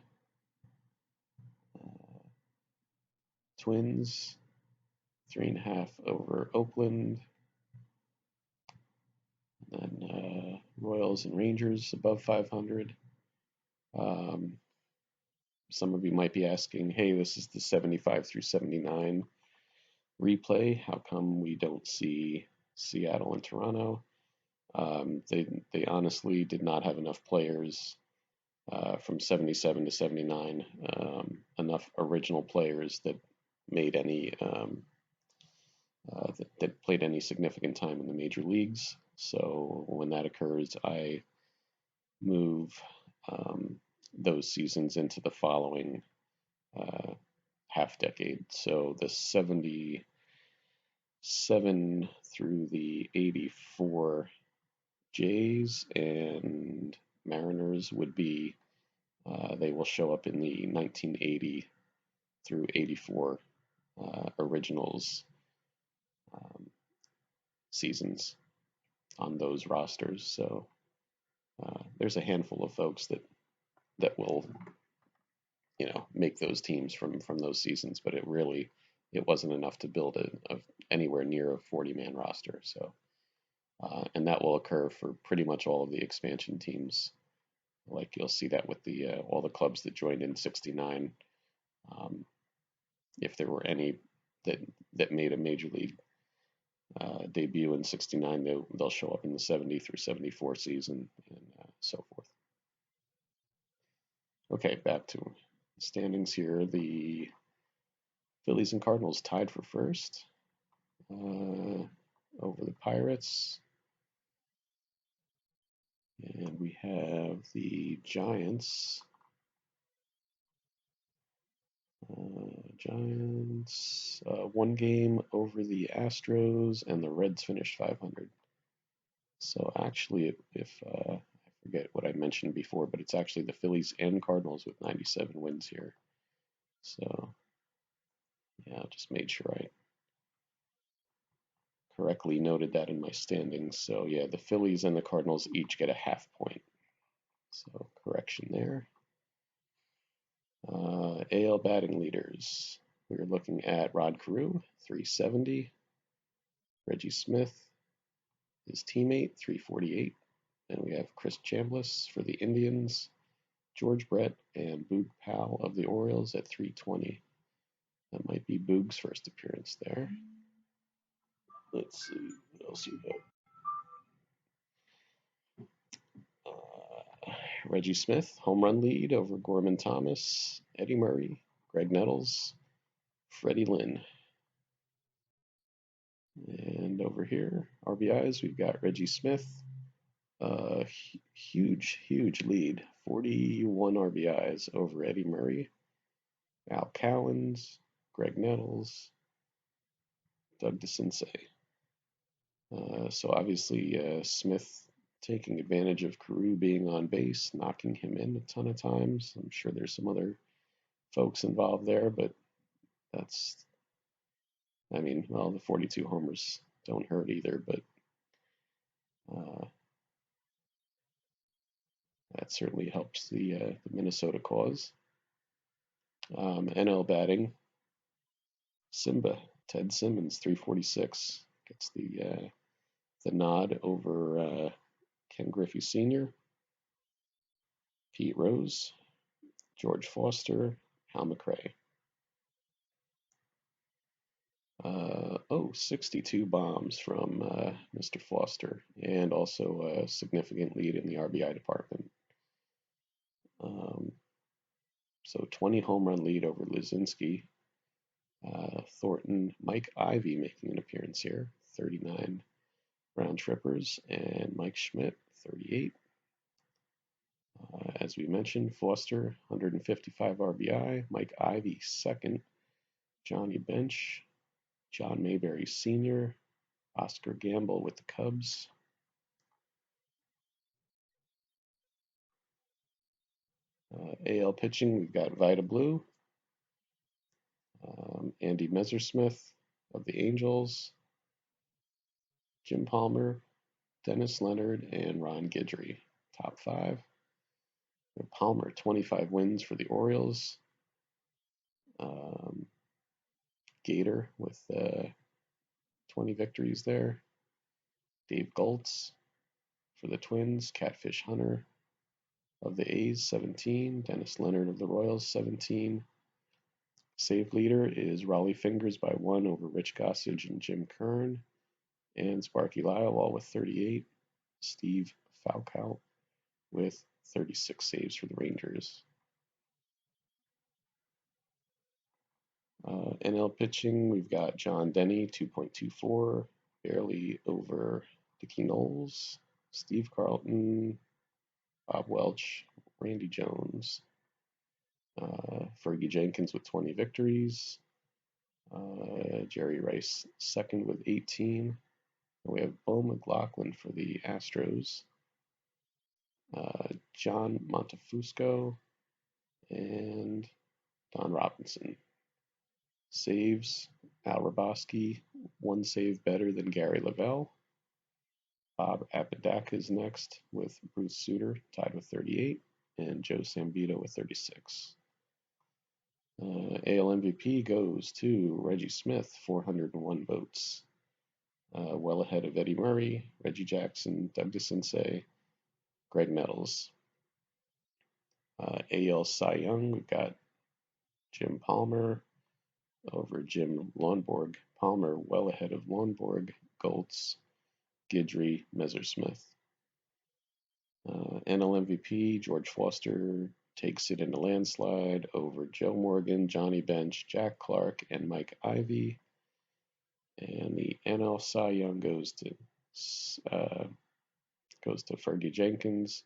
A: Twins, 3.5 over Oakland. And then Royals and Rangers above 500. Some of you might be asking, hey, this is the 75 through 79 replay. How come we don't see Seattle and Toronto? They honestly did not have enough players from 77 to 79, enough original players that made any that played any significant time in the major leagues. So when that occurs, I move those seasons into the following half decade. So the 77 through the 84 Jays and Mariners would be They will show up in the 1980 through 84 originals um, seasons on those rosters. So there's a handful of folks that will make those teams from those seasons, but it wasn't enough to build a anywhere near a 40-man roster. So and that will occur for pretty much all of the expansion teams. Like you'll see that with the all the clubs that joined in '69. Um, if there were any that made a major league debut in '69, they'll show up in the '70 through '74 season and so forth. Okay, back to standings here. The Phillies and Cardinals tied for first over the Pirates. And we have the Giants. One game over the Astros, and the Reds finished 500. So actually, if I forget what I mentioned before, but it's actually the Phillies and Cardinals with 97 wins here. So yeah, I just made sure I correctly noted that in my standings. So yeah, the Phillies and the Cardinals each get a half point. So correction there. AL batting leaders. We're looking at Rod Carew, 370. Reggie Smith, his teammate, 348. And we have Chris Chambliss for the Indians, George Brett, and Boog Powell of the Orioles at 320. That might be Boog's first appearance there. Let's see what else you got. Reggie Smith, home run lead over Gorman Thomas, Eddie Murray, Greg Nettles, Freddie Lynn. And over here, RBIs, we've got Reggie Smith, huge lead, 41 RBIs over Eddie Murray, Al Cowens, Greg Nettles, Doug DeCinces. So obviously Smith taking advantage of Carew being on base, knocking him in a ton of times. I'm sure there's some other folks involved there, but the 42 homers don't hurt either, but that certainly helps the Minnesota cause. NL batting, Simba, Ted Simmons, 346, gets the nod over Ken Griffey Sr., Pete Rose, George Foster, Hal McRae. 62 bombs from Mr. Foster, and also a significant lead in the RBI department. So 20 home run lead over Lizinski. Thornton, Mike Ivy making an appearance here, 39 round trippers, and Mike Schmidt, 38. As we mentioned, Foster, 155 RBI, Mike Ivy, second, Johnny Bench, John Mayberry Sr., Oscar Gamble with the Cubs. AL pitching, we've got Vida Blue, Andy Messersmith of the Angels, Jim Palmer, Dennis Leonard, and Ron Guidry. Top five. Palmer, 25 wins for the Orioles. Gator with 20 victories there. Dave Goltz for the Twins. Catfish Hunter of the A's, 17. Dennis Leonard of the Royals, 17. Save leader is Raleigh Fingers by 1 over Rich Gossage and Jim Kern. And Sparky Lyle, all with 38. Steve Falcout with 36 saves for the Rangers. NL pitching, we've got John Denny, 2.24, barely over Dickie Knowles, Steve Carlton, Bob Welch, Randy Jones, Fergie Jenkins with 20 victories, Jerry Rice second with 18. And we have Bo McLaughlin for the Astros, John Montefusco, And Don Robinson. Saves, Al Raboski, one save better than Gary Lavelle. Bob Apodaca is next with Bruce Sutter, tied with 38, and Joe Sambito with 36. AL MVP goes to Reggie Smith, 401 votes. Well ahead of Eddie Murray, Reggie Jackson, Doug DeCinces, Greg Nettles. AL Cy Young, we've got Jim Palmer over Jim Lonborg. Palmer well ahead of Lonborg, Goltz, Guidry, Messersmith. NL MVP, George Foster takes it in a landslide over Joe Morgan, Johnny Bench, Jack Clark, and Mike Ivy. And the NL Cy Young goes to Fergie Jenkins,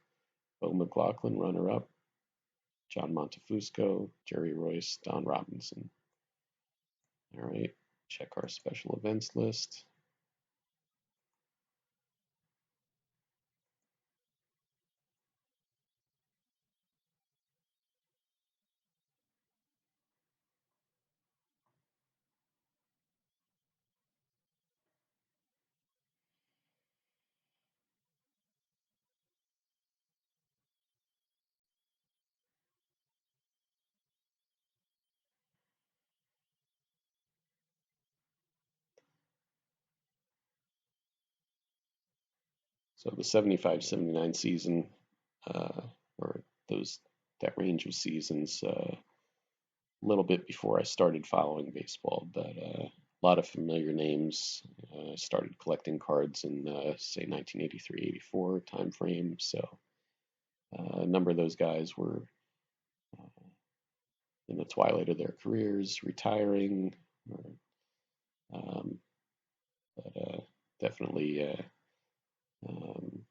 A: Bo McLaughlin, runner-up, John Montefusco, Jerry Royce, Don Robinson. All right, check our special events list. So the 75-79 season, or that range of seasons, a little bit before I started following baseball, but a lot of familiar names. I started collecting cards in, say, 1983-84 time frame, so a number of those guys were in the twilight of their careers, retiring, um, but definitely, um,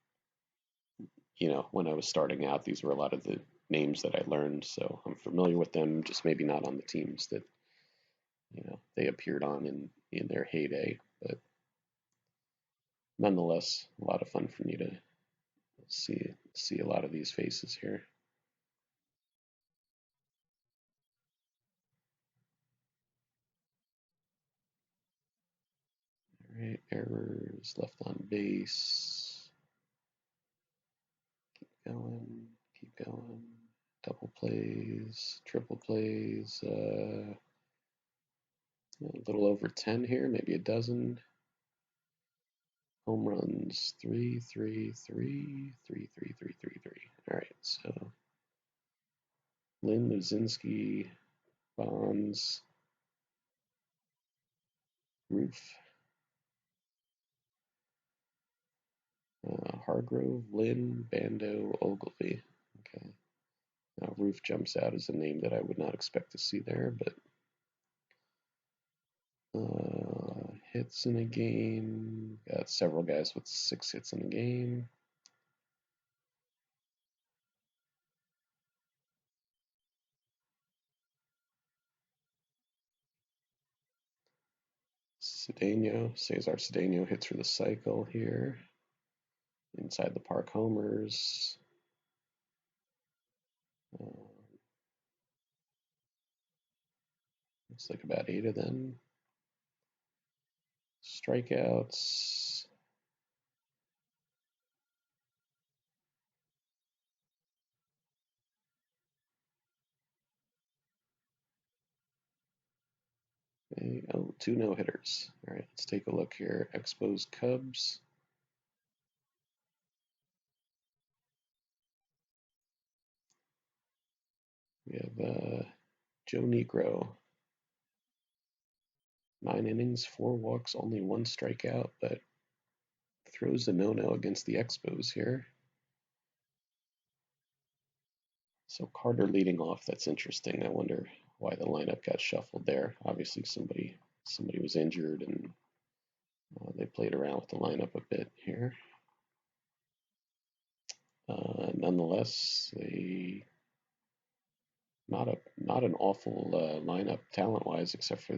A: when I was starting out, these were a lot of the names that I learned, so I'm familiar with them, just maybe not on the teams that they appeared on in their heyday, but nonetheless, a lot of fun for me to see a lot of these faces here. All right, errors, left on base, keep going, double plays, triple plays, a little over 10 here, maybe a dozen. Home runs, 3, 3, 3, 3, 3, 3, 3, 3. All right, so Lynn, Luzinski, Bonds, Roof, Hargrove, Lynn, Bando, Ogilvy. Okay. Now Roof jumps out as a name that I would not expect to see there, but hits in a game. Got several guys with 6 hits in a game. Cesar Cedeno hits for the cycle here. Inside the park homers. Looks like about 8 of them. Strikeouts. Okay. Oh, 2 no-hitters. All right, let's take a look here. Expos Cubs. We have Joe Negro. 9 innings, 4 walks, only 1 strikeout, but throws a no-no against the Expos here. So Carter leading off, that's interesting. I wonder why the lineup got shuffled there. Obviously somebody was injured and they played around with the lineup a bit here. Nonetheless, not an awful lineup talent-wise, except for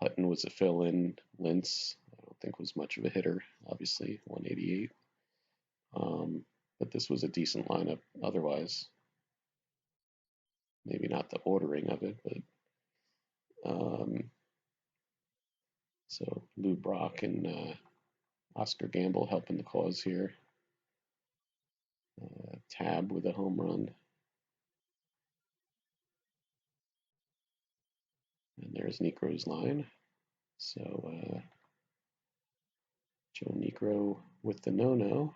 A: Hutton was a fill-in. Lintz, I don't think was much of a hitter. Obviously, 188. But this was a decent lineup otherwise. maybe not the ordering of it, but so Lou Brock and Oscar Gamble helping the cause here. Tab with a home run. And there's Necro's line. So Joe Necro with the no-no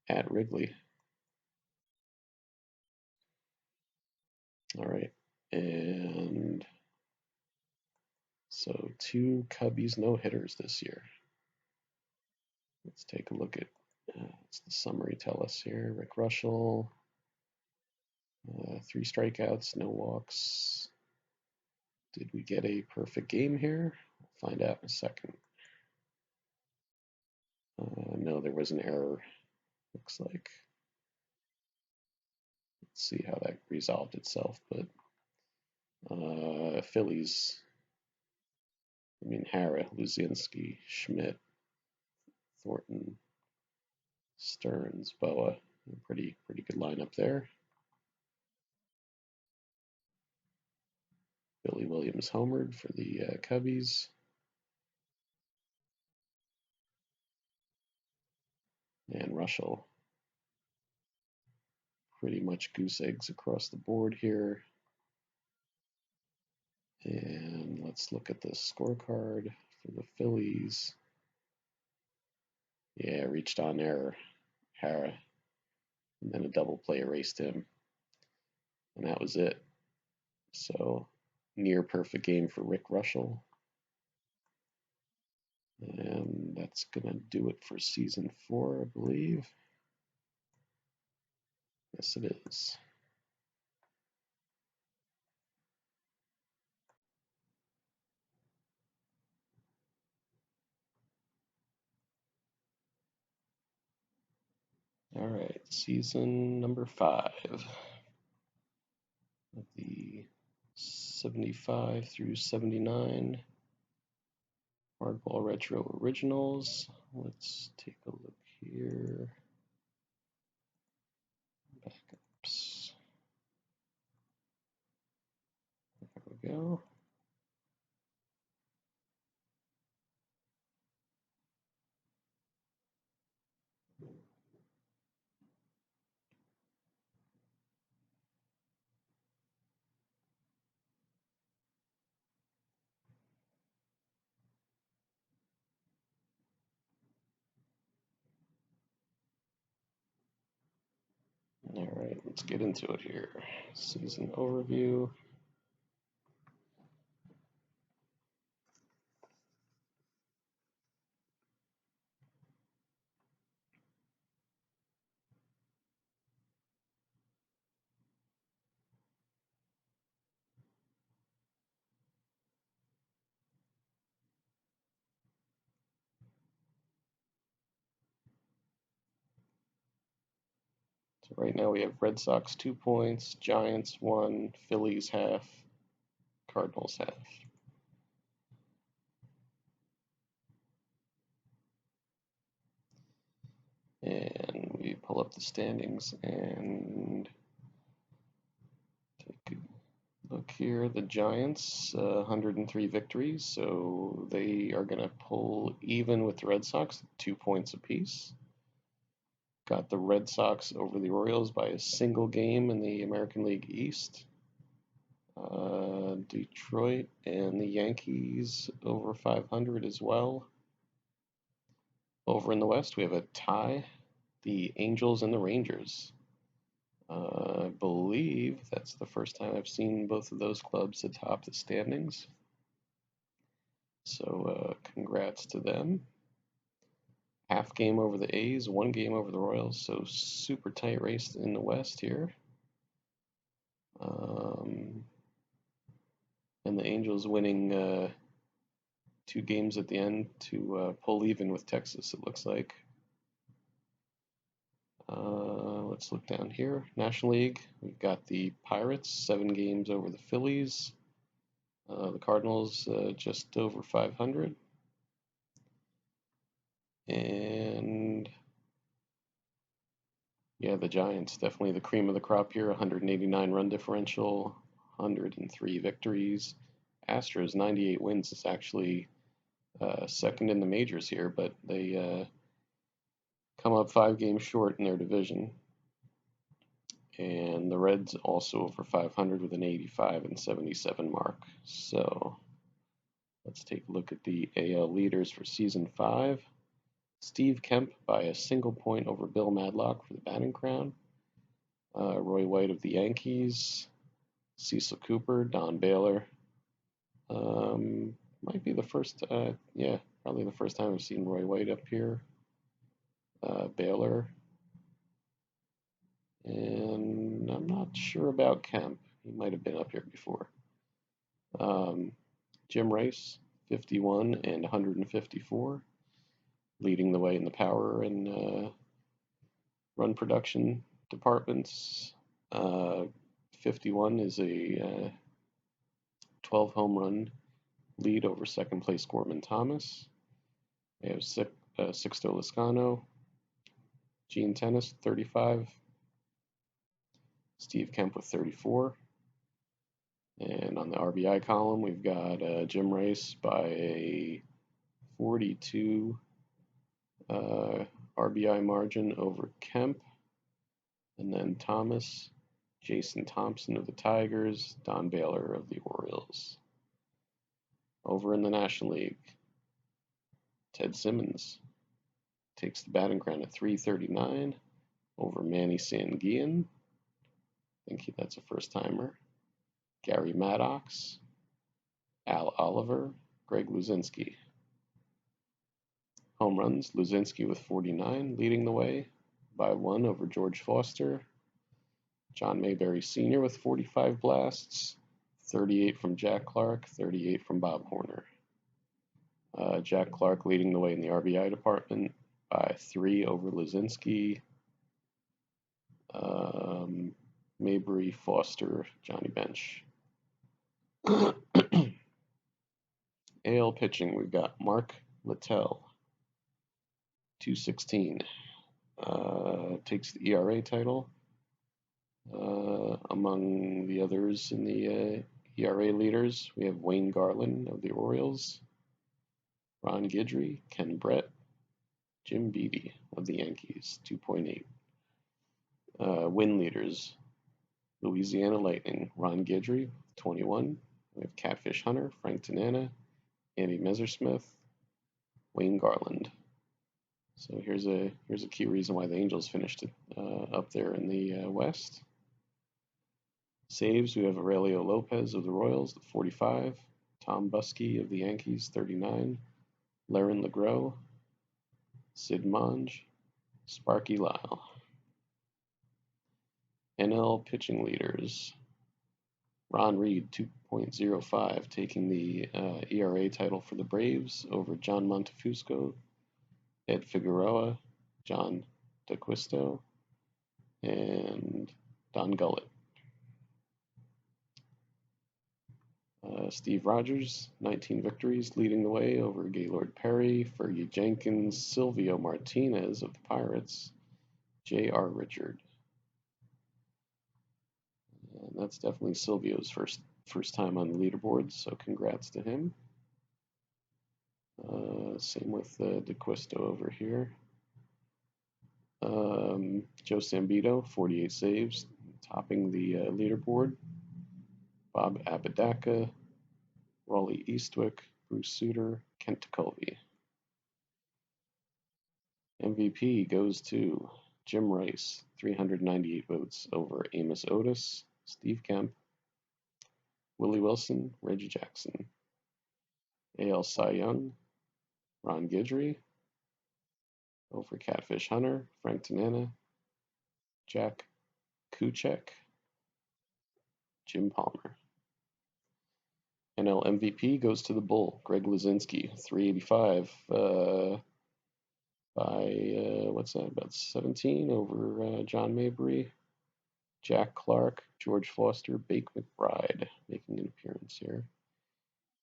A: at Wrigley. All right. And so 2 Cubbies no-hitters this year. Let's take a look at what's the summary tell us here. Rick Russell, 3 strikeouts, no walks. Did we get a perfect game here? We'll find out in a second. No, there was an error, looks like. Let's see how that resolved itself, but Phillies, Hara, Luzinski, Schmidt, Thornton, Stearns, Boa. Pretty good lineup there. Billy Williams homered for the Cubbies. And Russell. Pretty much goose eggs across the board here. And let's look at the scorecard for the Phillies. Yeah, reached on error, Hara. And then a double play erased him. And that was it. So near perfect game for Rick Russell. And that's going to do it for season 4, I believe. Yes, it is. All right, season number 5 of the 75 through 79 Hardball Retro Originals. Let's take a look here. Backups. There we go. All right, let's get into it here. Season overview. So right now we have Red Sox 2 points, Giants 1, Phillies half, Cardinals half. And we pull up the standings and take a look here. The Giants, 103 victories, so they are going to pull even with the Red Sox, 2 points apiece. Got the Red Sox over the Orioles by a single game in the American League East. Detroit and the Yankees over 500 as well. Over in the West, we have a tie. The Angels and the Rangers. I believe that's the first time I've seen both of those clubs atop the standings. So congrats to them. Half game over the A's, 1 game over the Royals. So super tight race in the West here. And the Angels winning 2 games at the end to pull even with Texas, it looks like. Let's look down here. National League, we've got the Pirates, 7 games over the Phillies. The Cardinals just over 500. And yeah, Yeah, the Giants, definitely the cream of the crop here. 189 run differential, 103 victories. Astros, 98 wins, is actually second in the majors here, but they come up 5 games short in their division. And the Reds also over 500 with an 85 and 77 mark. So let's take a look at the AL leaders for Season 5. Steve Kemp by a single point over Bill Madlock for the batting crown. Roy White of the Yankees. Cecil Cooper, Don Baylor. Might be the first, probably the first time I've seen Roy White up here. Baylor. And I'm not sure about Kemp. He might have been up here before. Jim Rice, 51 and 154, leading the way in the power and run production departments. 51 is a 12 home run lead over second place Gorman Thomas. We have Sixto Lizcano, Gene Tennis, 35, Steve Kemp with 34. And on the RBI column, we've got Jim Rice by a 42 RBI margin over Kemp. And then Thomas, Jason Thompson of the Tigers, Don Baylor of the Orioles. Over in the National League, Ted Simmons takes the batting crown at 339 over Manny Sanguillen. I think that's a first-timer. Gary Maddox, Al Oliver, Greg Luzinski. Home runs, Luzinski with 49, leading the way by 1 over George Foster. John Mayberry Sr. with 45 blasts, 38 from Jack Clark, 38 from Bob Horner. Jack Clark leading the way in the RBI department by 3 over Luzinski. Mayberry, Foster, Johnny Bench. AL pitching, we've got Mark Littell, 216. Takes the ERA title. Among the others in the ERA leaders, we have Wayne Garland of the Orioles, Ron Guidry, Ken Brett, Jim Beattie of the Yankees, 2.8. Win leaders, Louisiana Lightning, Ron Guidry, 21. We have Catfish Hunter, Frank Tanana, Andy Messersmith, Wayne Garland. So here's a key reason why the Angels finished up there in the West. Saves, we have Aurelio Lopez of the Royals, 45. Tom Buskey of the Yankees, 39. Laren LeGros, Sid Monge, Sparky Lyle. NL pitching leaders. Ron Reed, 2.05, taking the ERA title for the Braves over John Montefusco, Ed Figueroa, John DeQuisto, and Don Gullett. Steve Rogers, 19 victories, leading the way over Gaylord Perry, Fergie Jenkins, Silvio Martinez of the Pirates, J.R. Richard. And that's definitely Silvio's first time on the leaderboard, so congrats to him. Same with DeQuisto over here. Joe Sambito, 48 saves, topping the leaderboard. Bob Apodaca, Raleigh Eastwick, Bruce Suter, Kent Colby. MVP goes to Jim Rice, 398 votes over Amos Otis, Steve Kemp, Willie Wilson, Reggie Jackson. AL Cy Young, Ron Guidry, over Catfish Hunter, Frank Tanana, Jack Kuchek, Jim Palmer. NL MVP goes to the Bull, Greg Luzinski, 385 by, about 17 over John Mayberry, Jack Clark, George Foster, Bake McBride making an appearance here.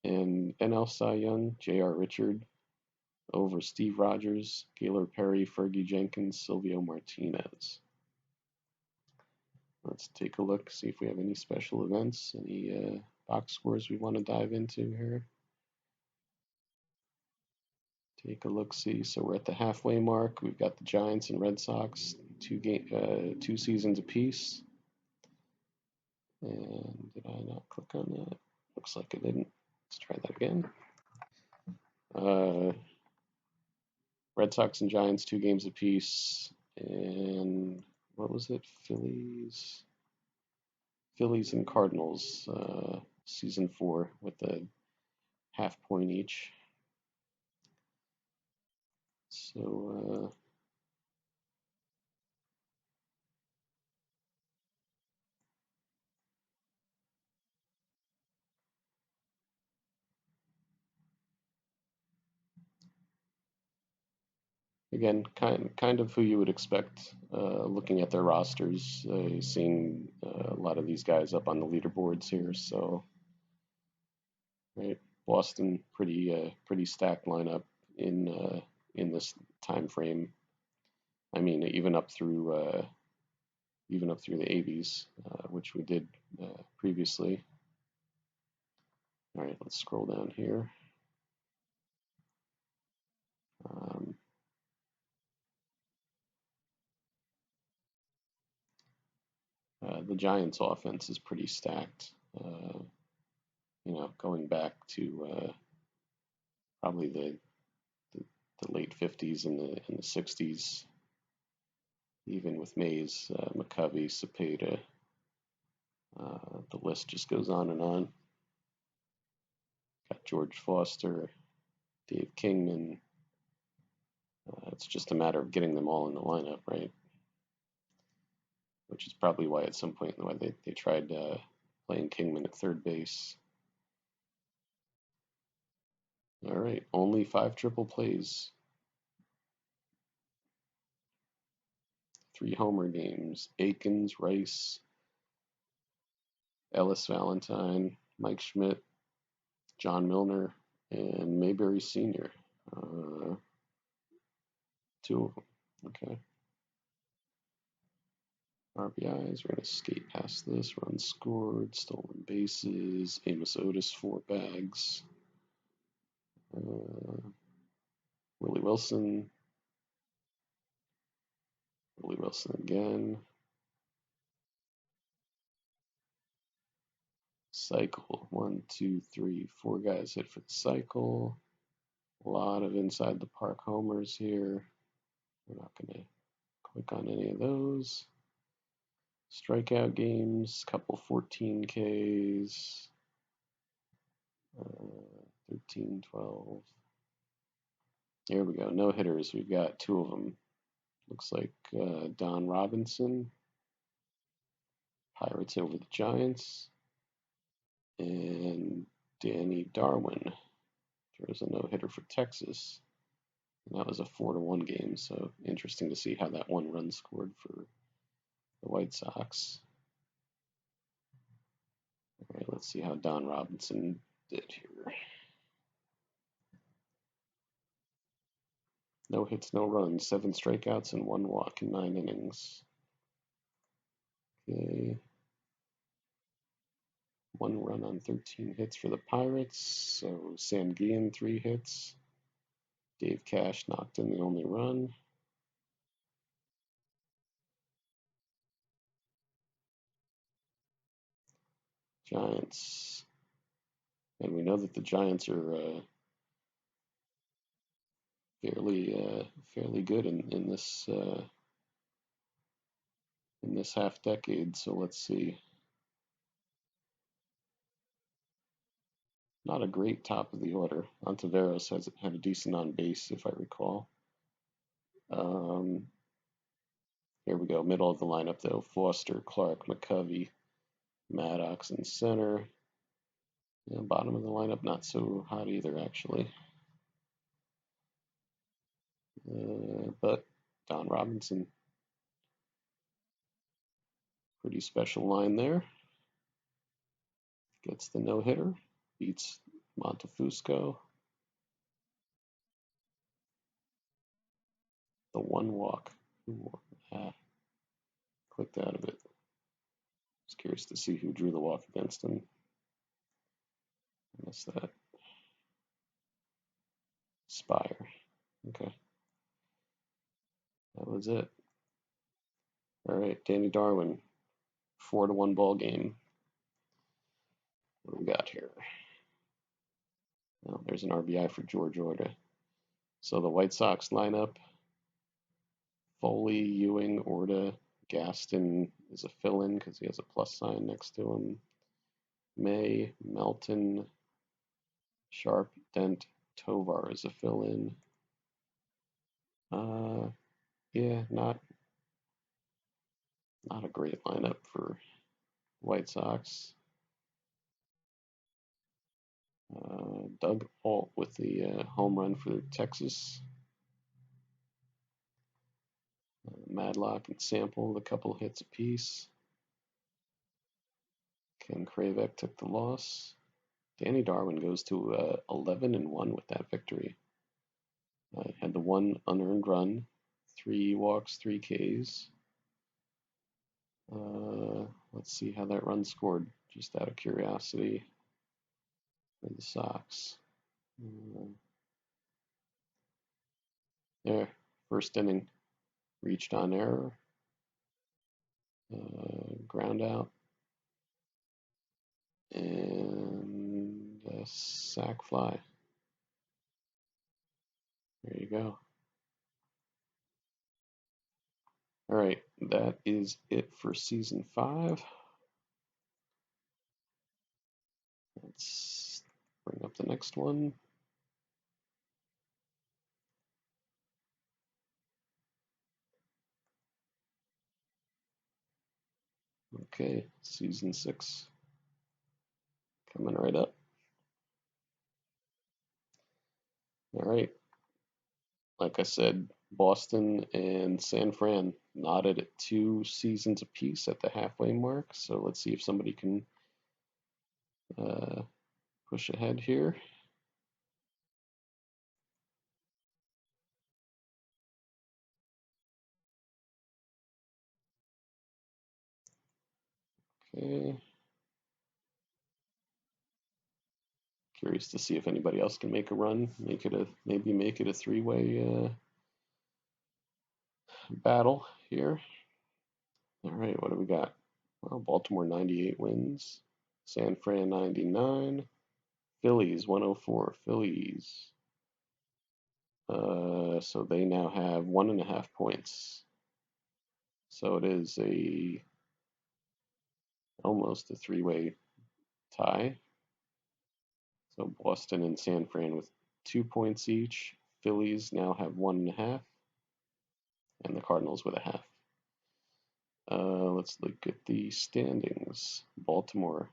A: And NL Cy Young, J.R. Richard over Steve Rogers, Gaylord Perry, Fergie Jenkins, Silvio Martinez. Let's take a look, see if we have any special events, any box scores we want to dive into here. Take a look, see. So we're at the halfway mark. We've got the Giants and Red Sox, two seasons apiece. And did I not click on that? Looks like I didn't. Let's try that again. Red Sox and Giants, 2 games apiece. And what was it? Phillies and Cardinals, season 4 with a half point each. So again, kind of who you would expect, looking at their rosters, seeing a lot of these guys up on the leaderboards here. So, right, Boston, pretty stacked lineup in this time frame. I mean, even up through the 80s, which we did previously. All right, let's scroll down here. Um, the Giants' offense is pretty stacked. Going back to probably the late 50s and the 60s, even with Mays, McCovey, Cepeda. The list just goes on and on. Got George Foster, Dave Kingman. It's just a matter of getting them all in the lineup, right? Which is probably why at some point in the way they tried playing Kingman at third base. All right, only 5 triple plays. 3 homer games. Akins, Rice, Ellis Valentine, Mike Schmidt, John Milner, and Mayberry Sr. 2 of them. Okay. RBIs, we're going to skate past this. Runs scored, stolen bases, Amos Otis, 4 bags. Willie Wilson again. Cycle, 1, 2, 3, 4 guys hit for the cycle. A lot of inside the park homers here. We're not going to click on any of those. Strikeout games, couple 14 Ks, 13, 12. Here we go. No hitters. We've got 2 of them. Looks like Don Robinson, Pirates over the Giants, and Danny Darwin throws a no-hitter for Texas. And that was a 4-1 game, so interesting to see how that one run scored for the White Sox. All right, let's see how Don Robinson did here. No hits, no runs, 7 strikeouts, and 1 walk in 9 innings. Okay. 1 run on 13 hits for the Pirates. So Sam Guillen, 3 hits. Dave Cash knocked in the only run. Giants. And we know that the Giants are fairly good in this half decade. So let's see. Not a great top of the order. Ontiveros had a decent on base, if I recall. Here we go. Middle of the lineup, though. Foster, Clark, McCovey, Maddox in center. Yeah, bottom of the lineup, not so hot either, actually. But Don Robinson, pretty special line there. Gets the no-hitter, beats Montefusco. The 1 walk. Clicked out of it. was curious to see who drew the walk against him. What's that? Spire. Okay. That was it. All right, Danny Darwin, 4-1 ball game. What do we got here? Oh, there's an RBI for George Orta. So the White Sox lineup: Foley, Ewing, Orta, Gaston is a fill-in because he has a plus sign next to him. May, Melton, Sharp, Dent, Tovar is a fill-in. Yeah, not a great lineup for White Sox. Doug Alt with the home run for Texas. Madlock and Sample with a couple hits apiece. Ken Kravec took the loss. Danny Darwin goes to 11-1 with that victory. Had the one unearned run, 3 walks, 3 Ks. Let's see how that run scored, just out of curiosity, for the Sox. There, first inning, reached on error, ground out, and a sac fly. There you go. All right, that is it for season 5. Let's bring up the next one. Okay, season 6 coming right up. All right, like I said, Boston and San Fran knotted at 2 seasons apiece at the halfway mark. So let's see if somebody can push ahead here. Okay. Curious to see if anybody else can make a run, maybe make it a 3-way battle here. All right, what do we got? Well, Baltimore 98 wins, San Fran 99, Phillies 104. Phillies. So they now have 1.5 points. So it is almost a 3-way tie. So Boston and San Fran with 2 points each. Phillies now have 1.5, and the Cardinals with 0.5. Let's look at the standings. Baltimore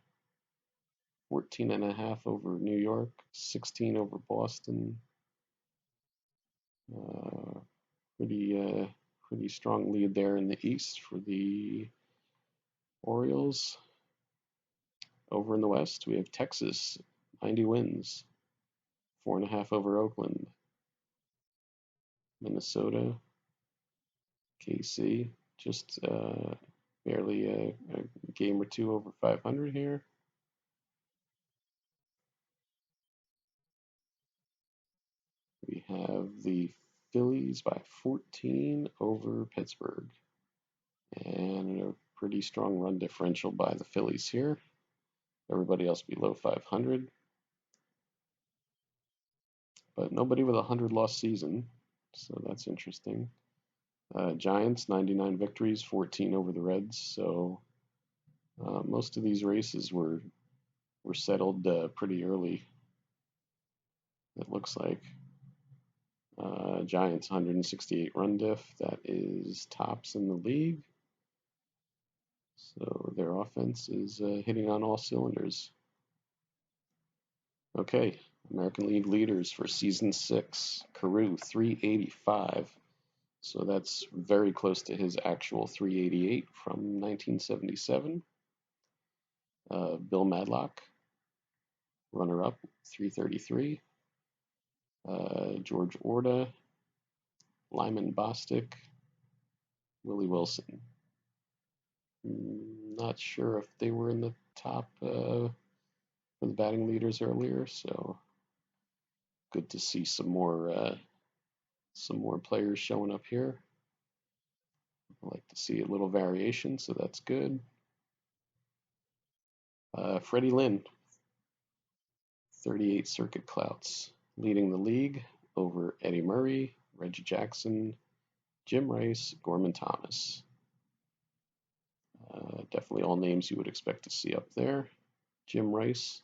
A: 14.5 over New York, 16 over Boston. Pretty strong lead there in the East for the Orioles. Over in the West, we have Texas, 90 wins, 4.5 over Oakland. Minnesota, KC, just barely a game or 2 over 500 here. We have the Phillies by 14 over Pittsburgh, and a pretty strong run differential by the Phillies here. Everybody else below 500, but nobody with a 100-loss season, so that's interesting. Giants 99 victories, 14 over the Reds. So most of these races were settled pretty early. It looks like. Giants 168 run diff. That is tops in the league. So their offense is hitting on all cylinders. Okay, American League leaders for season 6. Carew 385. So that's very close to his actual 388 from 1977. Bill Madlock, runner-up, 333. George Orta, Lyman Bostic, Willie Wilson. not sure if they were in the top for the batting leaders earlier, so good to see some more players showing up here. I like to see a little variation, so that's good. Freddie Lynn, 38 circuit clouts, leading the league over Eddie Murray, Reggie Jackson, Jim Rice, Gorman Thomas. Definitely all names you would expect to see up there. Jim Rice,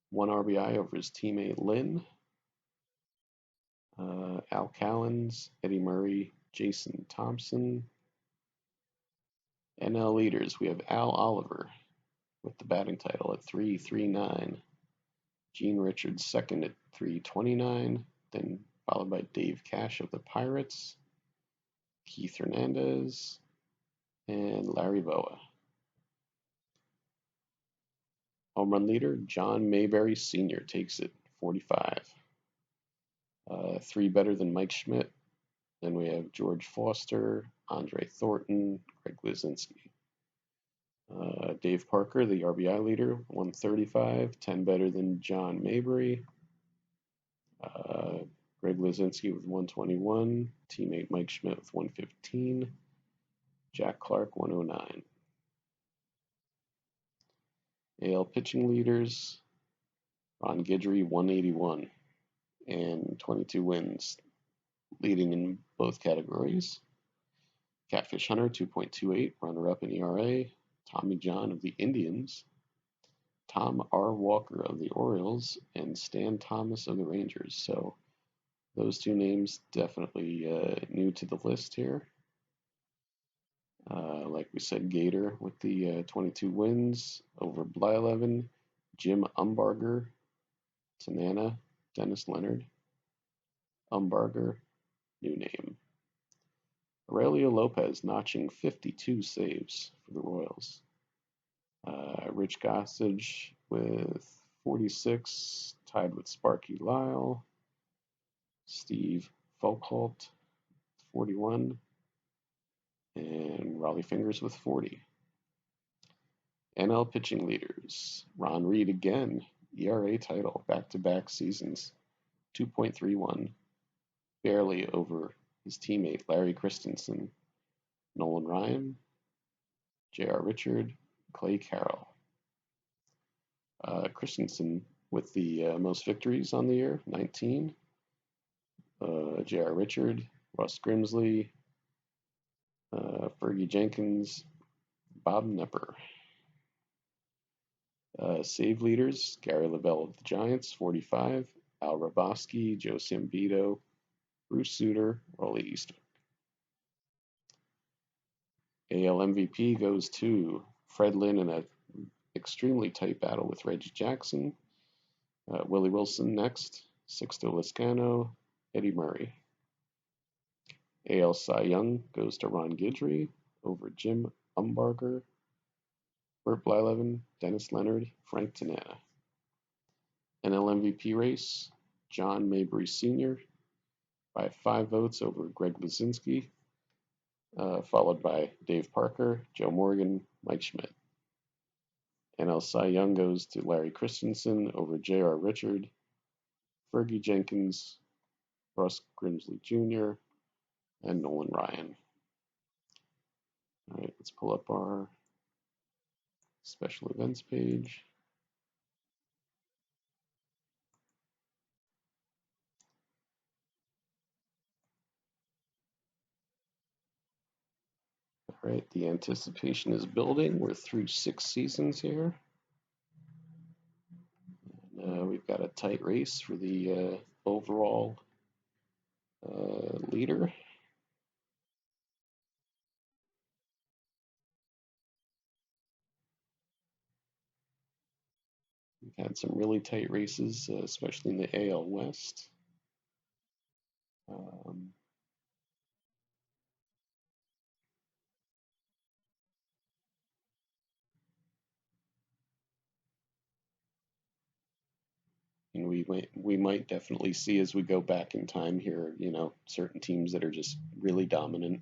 A: 1 RBI over his teammate Lynn. Al Callens, Eddie Murray, Jason Thompson. NL leaders, we have Al Oliver with the batting title at 339. Gene Richards second at 329, then followed by Dave Cash of the Pirates, Keith Hernandez, and Larry Boa. Home run leader, John Mayberry Sr. takes it, 45. 3 better than Mike Schmidt. Then we have George Foster, Andre Thornton, Greg Luzinski. Dave Parker, the RBI leader, 135, 10 better than John Mayberry. Greg Luzinski with 121, teammate Mike Schmidt with 115, Jack Clark 109. AL pitching leaders, Ron Guidry 181 and 22 wins, leading in both categories. Catfish Hunter 2.28, runner-up in ERA. Tommy John of the Indians, Tom R. Walker of the Orioles, and Stan Thomas of the Rangers. So those 2 names definitely new to the list here. Like we said, Gator with the 22 wins over Blyleven, Jim Umbarger, Tanana, Dennis Leonard, Umbarger, new name. Aurelio Lopez notching 52 saves for the Royals. Rich Gossage with 46, tied with Sparky Lyle. Steve Folkholt, 41. And Raleigh Fingers with 40. NL pitching leaders. Ron Reed again, ERA title, back-to-back seasons, 2.31. Barely over his teammate Larry Christensen, Nolan Ryan, J.R. Richard, Clay Carroll. Christensen with the most victories on the year, 19. J.R. Richard, Russ Grimsley, Fergie Jenkins, Bob Nepper. Save leaders, Gary Lavelle of the Giants, 45. Al Rabosky, Joe Sambito, Bruce Sutter, Rollie Easter. AL MVP goes to Fred Lynn in an extremely tight battle with Reggie Jackson. Willie Wilson next, Sixto Lizcano, Eddie Murray. AL Cy Young goes to Ron Guidry over Jim Umbarger, Burt Blyleven, Dennis Leonard, Frank Tanana. NL MVP race, John Mayberry Sr. by 5 votes over Greg Luzinski, followed by Dave Parker, Joe Morgan, Mike Schmidt. NL Cy Young goes to Larry Christensen over J.R. Richard, Fergie Jenkins, Russ Grimsley Jr., and Nolan Ryan. All right, let's pull up our special events page. All right, the anticipation is building. We're through 6 seasons here. We've got a tight race for the overall leader. We've had some really tight races, especially in the AL West. And we might definitely see as we go back in time here, certain teams that are just really dominant.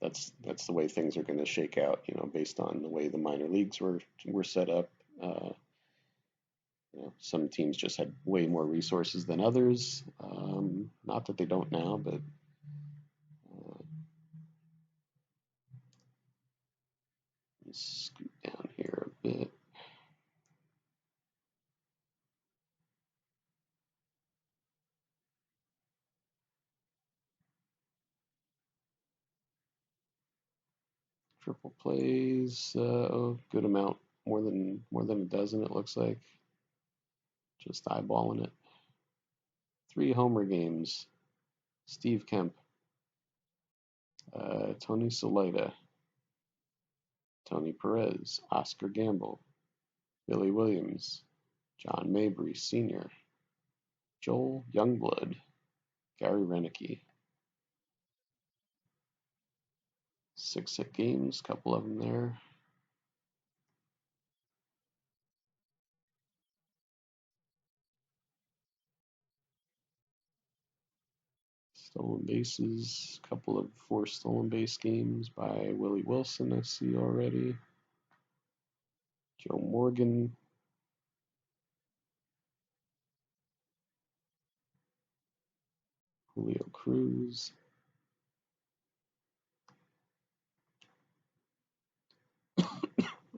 A: that's the way things are going to shake out. Based on the way the minor leagues were set up. Uh, some teams just had way more resources than others. Not that they don't now, but let's scoot down here a bit. Triple plays, good amount, more than a dozen. It looks like. Just eyeballing it. 3 homer games. Steve Kemp, Tony Solita, Tony Perez, Oscar Gamble, Billy Williams, John Mabry Sr., Joel Youngblood, Gary Renicky. 6 hit games, couple of them there. Stolen bases, couple of 4 stolen base games by Willie Wilson, I see already. Joe Morgan, Julio Cruz,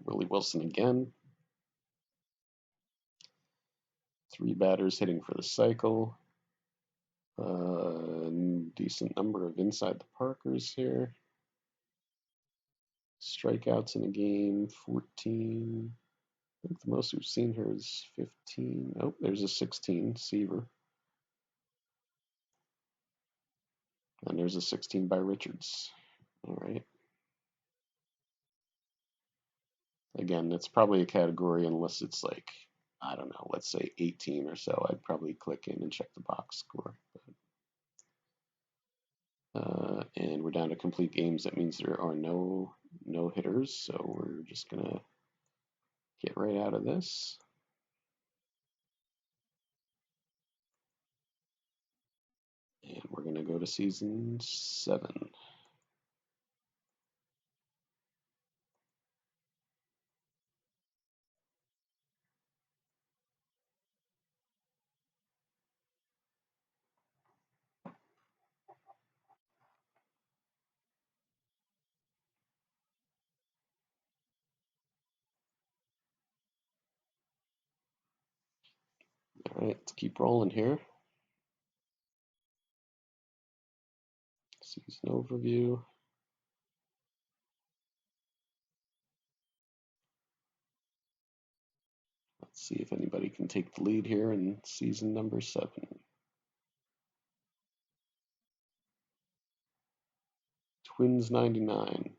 A: Willie Wilson again. 3 batters hitting for the cycle. Decent number of inside the Parkers here. Strikeouts in a game, 14. I think the most we've seen here is 15. Oh, there's a 16, Seaver. And there's a 16 by Richards. All right. Again, it's probably a category unless it's like, I don't know, let's say 18 or so. I'd probably click in and check the box score. And we're down to complete games. That means there are no hitters. So we're just going to get right out of this. And we're going to go to season 7. All right, let's keep rolling here. Season overview. Let's see if anybody can take the lead here in season number 7. Twins 99.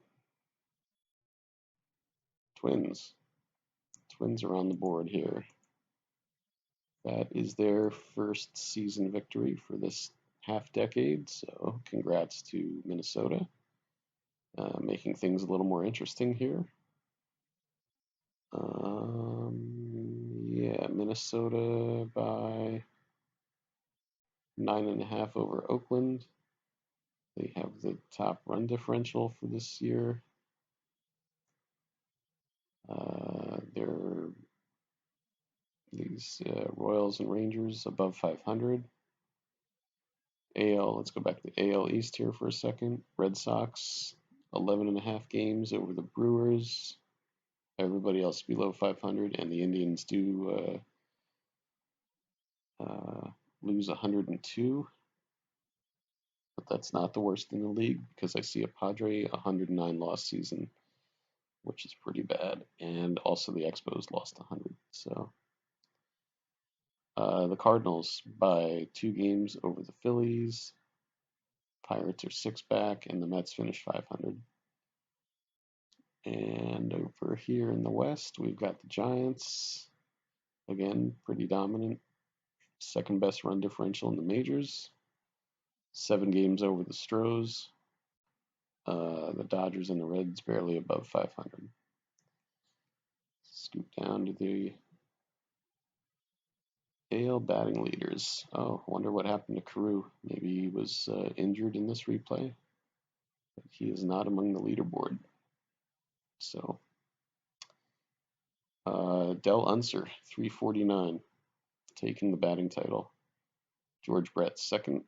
A: Twins. Twins are on the board here. That is their first season victory for this half decade, so congrats to Minnesota. Making things a little more interesting here. Yeah, Minnesota by 9.5 over Oakland. They have the top run differential for this year. They're these Royals and Rangers above 500. AL, let's go back to the AL East here for a second. Red Sox, 11.5 games over the Brewers. Everybody else below 500, and the Indians do lose 102. But that's not the worst in the league because I see a Padre 109 loss season, which is pretty bad. And also the Expos lost 100. So the Cardinals by 2 games over the Phillies. Pirates are 6 back, and the Mets finish 500. And over here in the West, we've got the Giants. Again, pretty dominant. Second best run differential in the majors. 7 games over the Stros. The Dodgers and the Reds barely above 500. Scoot down to the AL batting leaders. Oh, wonder what happened to Carew. Maybe he was injured in this replay. but he is not among the leaderboard. So, Dell Unser, 349, taking the batting title. George Brett, second.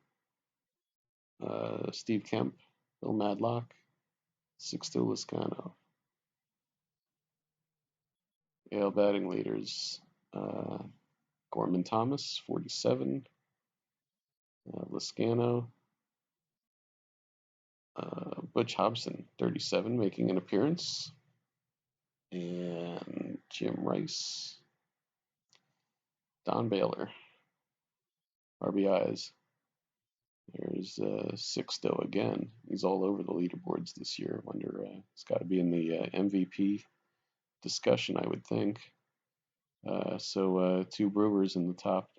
A: Steve Kemp, Bill Madlock, Sixto Liscano. AL batting leaders, Gorman Thomas, 47. Liscano. Butch Hobson, 37, making an appearance. And Jim Rice. Don Baylor. RBIs. There's Sixto again. He's all over the leaderboards this year. Wonder, it's got to be in the MVP discussion, I would think. So two Brewers in the top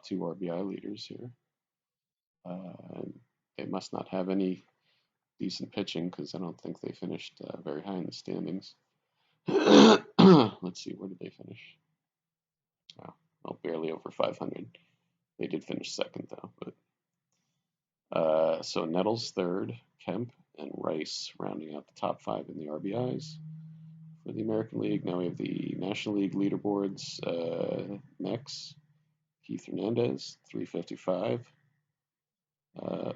A: two RBI leaders here. They must not have any decent pitching because I don't think they finished very high in the standings. Let's see, where did they finish? Oh, barely over 500. They did finish second though. But so Nettles third, Kemp and Rice rounding out the top 5 in the RBIs for the American League. Now we have the National League leaderboards. Next, Keith Hernandez, 355,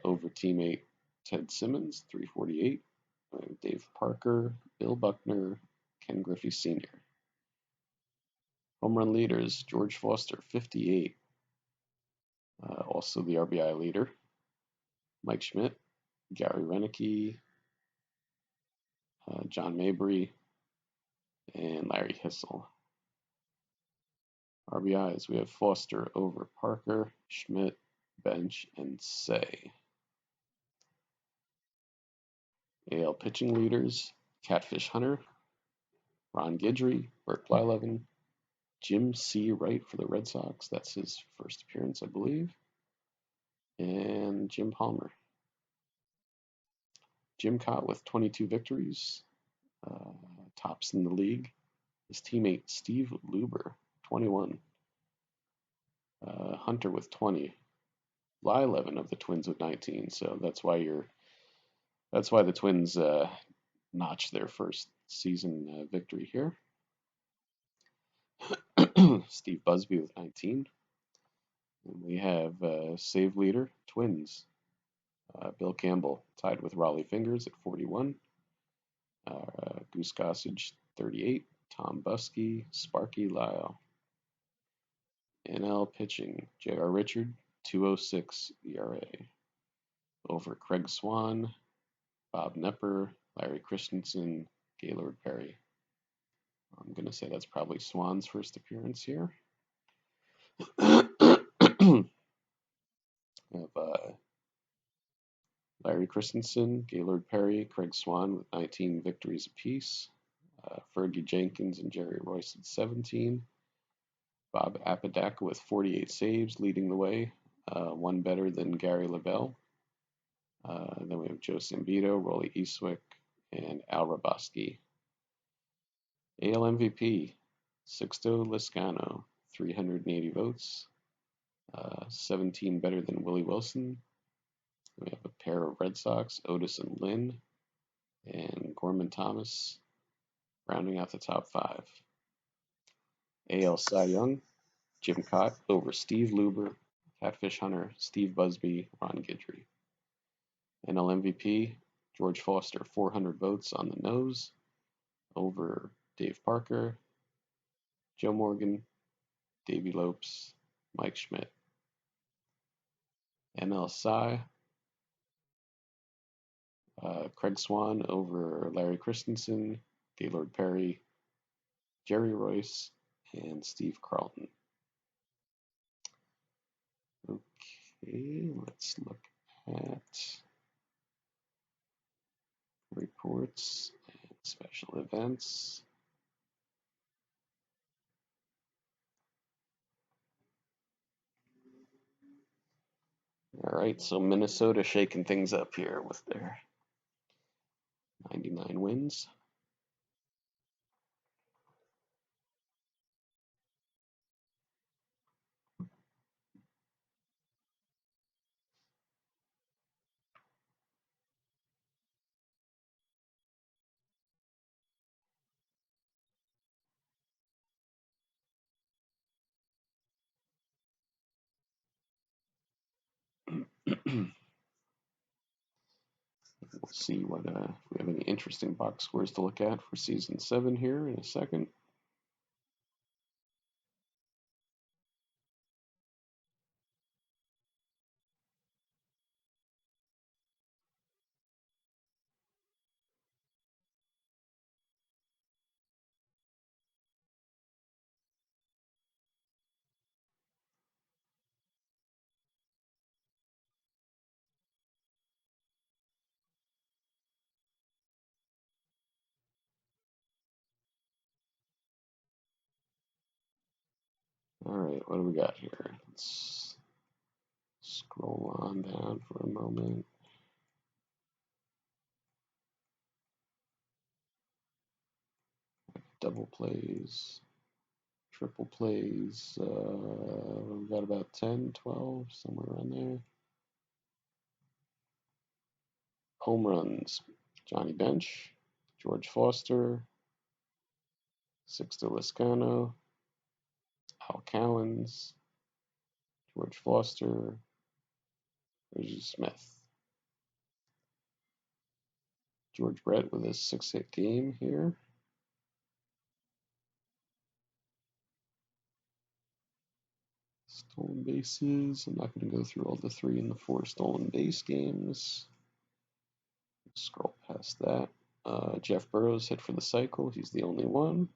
A: over teammate Ted Simmons, 348. Dave Parker, Bill Buckner, Ken Griffey Sr. Home run leaders, George Foster, 58. Also the RBI leader, Mike Schmidt, Gary Renicky, John Mabry, and Larry Hissel. RBIs, we have Foster over Parker, Schmidt, Bench, and Say. AL pitching leaders, Catfish Hunter, Ron Guidry, Bert Blyleven, Jim C. Wright for the Red Sox. That's his first appearance, I believe. And Jim Palmer. Jim Cott with 22 victories, tops in the league. His teammate Steve Luber, 21. Hunter with 20. Blyleven of the Twins with 19. So that's why the Twins notched their first season victory here. Steve Busby with 19. And we have save leader, Twins. Bill Campbell tied with Raleigh Fingers at 41. Goose Gossage, 38. Tom Buskey, Sparky Lyle. NL pitching, J.R. Richard, 2.06 ERA. Over Craig Swan, Bob Nepper, Larry Christensen, Gaylord Perry. I'm going to say that's probably Swan's first appearance here. We have Larry Christensen, Gaylord Perry, Craig Swan with 19 victories apiece. Fergie Jenkins and Jerry Royce at 17. Bob Apodaca with 48 saves leading the way, one better than Gary LaBelle. Then we have Joe Sambito, Rolly Eastwick, and Al Raboski. AL MVP, Sixto Liscano, 380 votes, 17 better than Willie Wilson. We have a pair of Red Sox, Otis and Lynn, and Gorman Thomas, rounding out the top 5. AL Cy Young, Jim Cott over Steve Luber, Catfish Hunter, Steve Busby, Ron Guidry. NL MVP, George Foster, 400 votes on the nose, over Dave Parker, Joe Morgan, Davey Lopes, Mike Schmidt. NL Cy, Craig Swan over Larry Christensen, Gaylord Perry, Jerry Royce, and Steve Carlton. Okay, let's look at reports and special events. All right, so Minnesota shaking things up here with their 99 wins. We'll see what if we have any interesting box scores to look at for season 7 here in a second. All right, what do we got here? Let's scroll on down for a moment. Double plays, triple plays. We've got about 10, 12, somewhere around there. Home runs, Johnny Bench, George Foster, Sixto Liscano, Al Cowens, George Foster, Reggie Smith. George Brett with his 6-hit game here. Stolen bases. I'm not going to go through all the 3 and the 4 stolen base games. Scroll past that. Jeff Burrows hit for the cycle. He's the only one.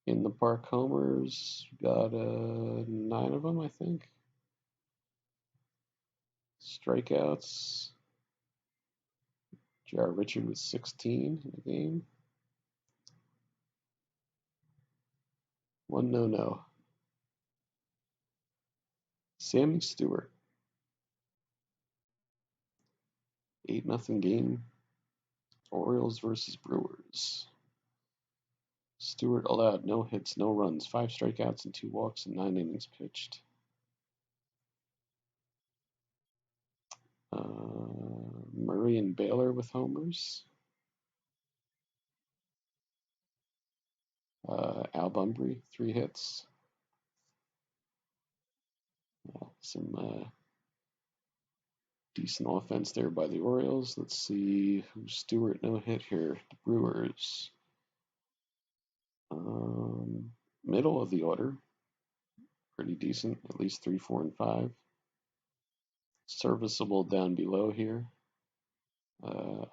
A: In the park homers, got 9 of them, I think. Strikeouts. J.R. Richard with 16 in the game. 1 no-no. Sammy Stewart. 8-0 game. Orioles versus Brewers. Stewart allowed no hits, no runs, 5 strikeouts and 2 walks in 9 innings pitched. Murray and Baylor with homers. Al Bunbury, 3 hits. Some decent offense there by the Orioles. Let's see who's Stewart no hit here. The Brewers. Middle of the order. Pretty decent, at least 3, 4, and 5. Serviceable down below here.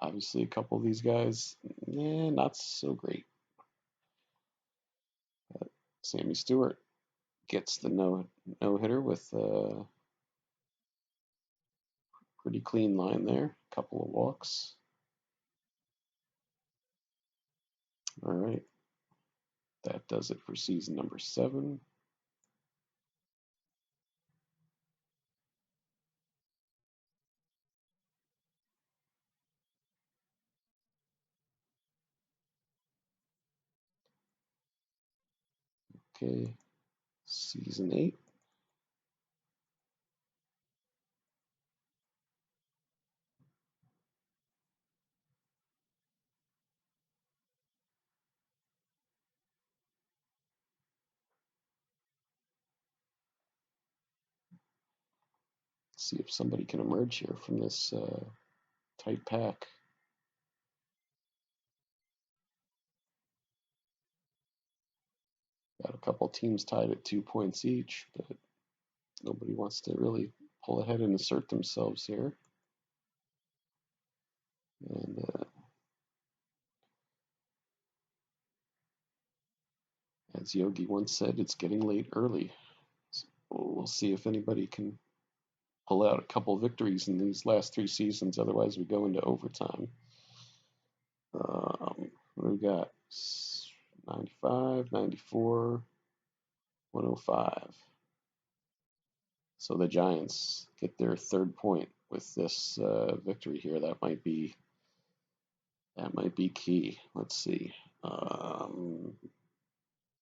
A: Obviously, a couple of these guys, not so great. Sammy Stewart gets the no-hitter with a pretty clean line there. A couple of walks. All right. That does it for season number 7. Okay. Season 8. See if somebody can emerge here from this tight pack. Got a couple teams tied at 2 points each, but nobody wants to really pull ahead and assert themselves here. And as Yogi once said, it's getting late early. So we'll see if anybody can pull out a couple victories in these last 3 seasons. Otherwise, we go into overtime. What do we got? 95, 94, 105. So the Giants get their 3rd point with this victory here. That might be key. Let's see.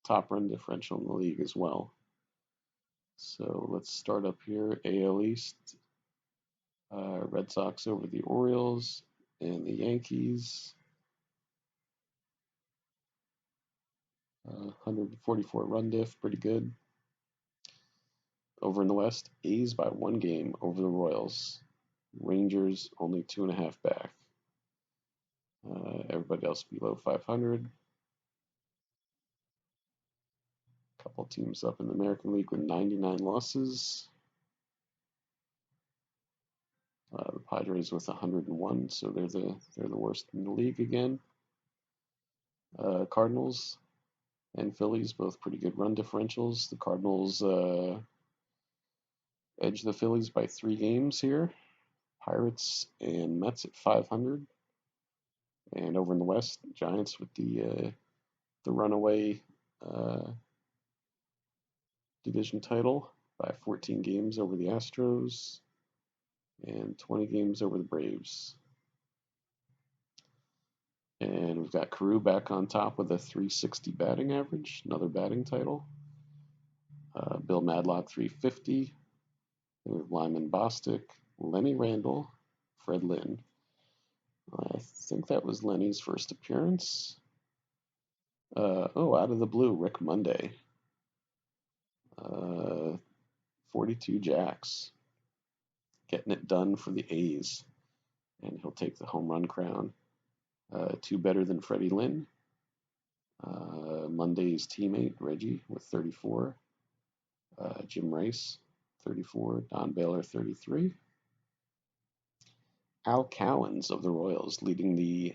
A: Top run differential in the league as well. So let's start up here. AL East. Red Sox over the Orioles and the Yankees. 144 run diff, pretty good. Over in the West, A's by 1 game over the Royals. Rangers only 2.5 back. Everybody else below 500. Couple teams up in the American League with 99 losses. The Padres with 101, so they're the worst in the league again. Cardinals and Phillies both pretty good run differentials. The Cardinals edge the Phillies by 3 games here. Pirates and Mets at 500. And over in the West, Giants with the runaway division title by 14 games over the Astros and 20 games over the Braves. And we've got Carew back on top with a 360 batting average, another batting title. Bill Madlock 350. And we have Lyman Bostic, Lenny Randle, Fred Lynn. I think that was Lenny's first appearance. Out of the blue, Rick Monday. 42 jacks. Getting it done for the A's. And he'll take the home run crown. 2 better than Freddie Lynn. Monday's teammate, Reggie, with 34. Jim Rice, 34. Don Baylor, 33. Al Cowens of the Royals leading the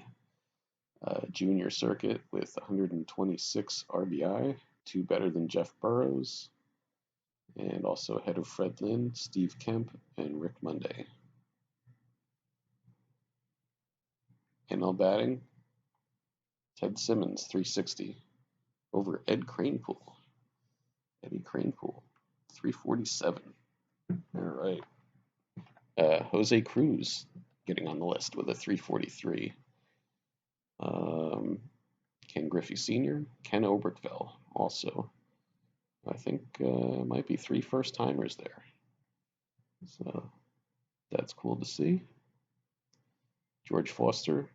A: junior circuit with 126 RBI, 2 better than Jeff Burrows, and also ahead of Fred Lynn, Steve Kemp, and Rick Monday. NL batting, Ted Simmons, 360, over Eddie Kranepool, 347. All right. Jose Cruz getting on the list with a 343. Ken Griffey Sr., Ken Oberkvell also. I think might be 3 first-timers there. So that's cool to see. George Foster,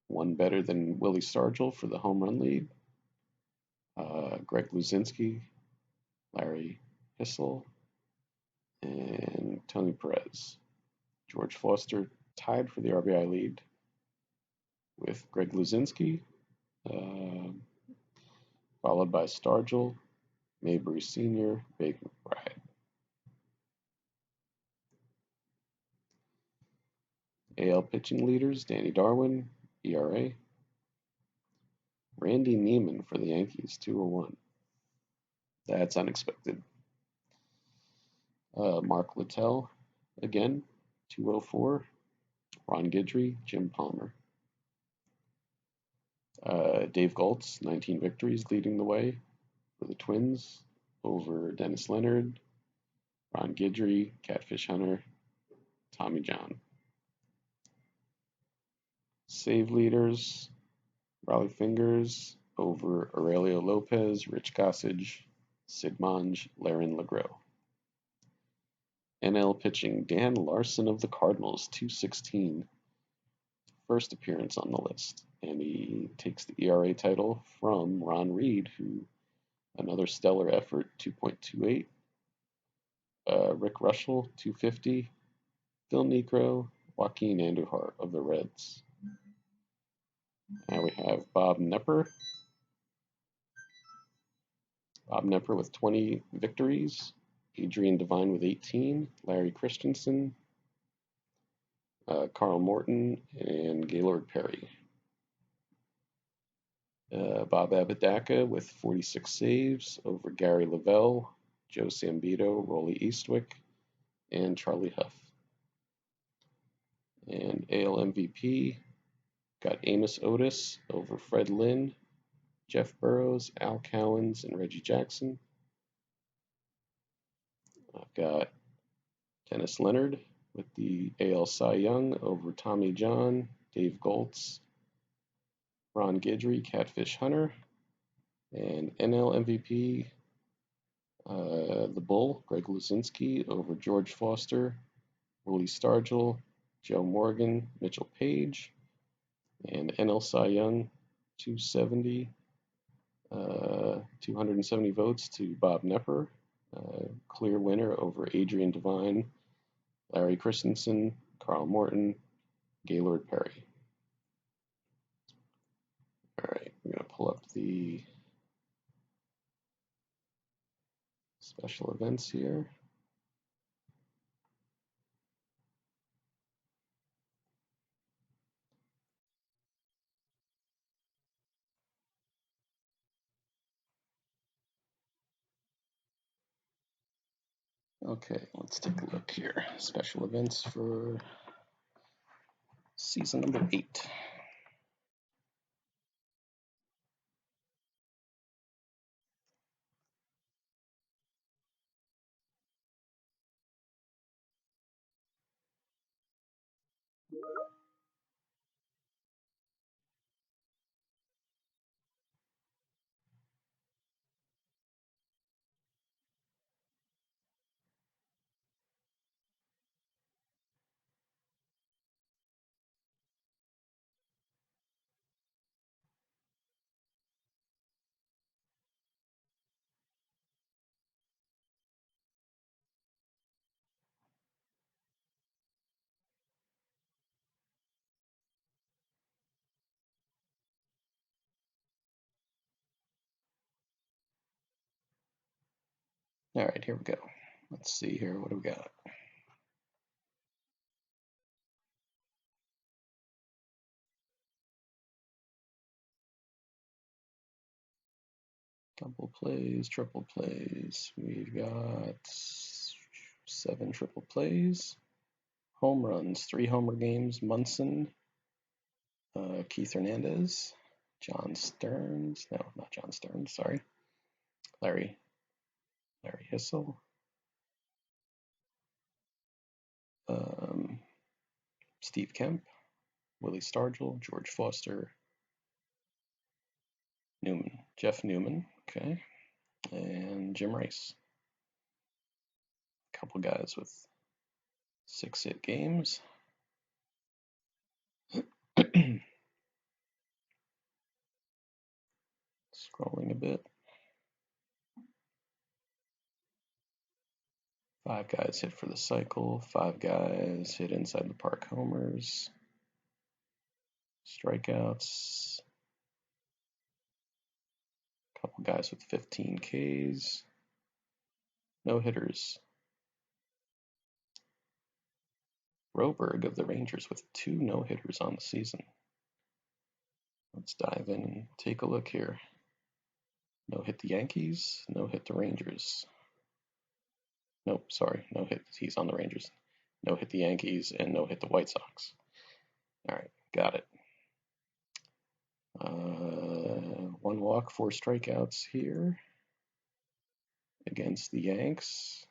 A: 1 better than Willie Stargell for the home run lead. Greg Luzinski, Larry Hissel, and Tony Perez. George Foster tied for the RBI lead with Greg Luzinski, followed by Stargell, Mabry Sr., Baker McBride. AL pitching leaders, Danny Darwin, ERA. Randy Neiman for the Yankees, 201. That's unexpected. Mark Littell, again, 204. Ron Guidry, Jim Palmer. Dave Goltz, 19 victories, leading the way for the Twins over Dennis Leonard, Ron Guidry, Catfish Hunter, Tommy John. Save leaders, Raleigh Fingers over Aurelio Lopez, Rich Gossage, Sid Monge, Laren LeGros. NL pitching, Dan Larson of the Cardinals, 216. First appearance on the list. And he takes the ERA title from Ron Reed, who, another stellar effort, 2.28. Rick Russell, 250. Phil Niekro, Joaquin Andujar of the Reds. Now we have Bob Knepper. Bob Knepper with 20 victories. Adrian Devine with 18. Larry Christensen, Carl Morton, and Gaylord Perry. Bob Apodaca with 46 saves over Gary Lavelle, Joe Sambito, Rollie Eastwick, and Charlie Huff. And AL MVP, got Amos Otis over Fred Lynn, Jeff Burrows, Al Cowens, and Reggie Jackson. I've got Dennis Leonard with the AL Cy Young over Tommy John, Dave Goltz, Ron Guidry, Catfish Hunter, and NL MVP, the Bull, Greg Luzinski over George Foster, Willie Stargell, Joe Morgan, Mitchell Page, and NL Cy Young, 270 votes to Bob Knepper, Clear winner over Adrian Devine, Larry Christensen, Carl Morton, Gaylord Perry. All right, we're going to pull up the special events here. Okay, let's take a look here. Special events for season number 8. All right, here we go. Let's see here. What do we got? Double plays, triple plays. We've got 7 triple plays. Home runs, 3 homer games. Munson, Keith Hernandez, John Stearns. No, not John Stearns. Sorry, Larry Hissel. Steve Kemp, Willie Stargell, George Foster, Jeff Newman, okay, and Jim Rice. A couple guys with 6-hit games. Scrolling a bit. 5 guys hit for the cycle. 5 guys hit inside the park homers. Strikeouts. A couple guys with 15 Ks. No hitters. Broberg of the Rangers with 2 no hitters on the season. Let's dive in and take a look here. No hit the Yankees, no hit the Rangers. Nope, sorry, no hit. He's on the Rangers. No hit the Yankees and no hit the White Sox. All right, got it. 1 walk, 4 strikeouts here against the Yanks.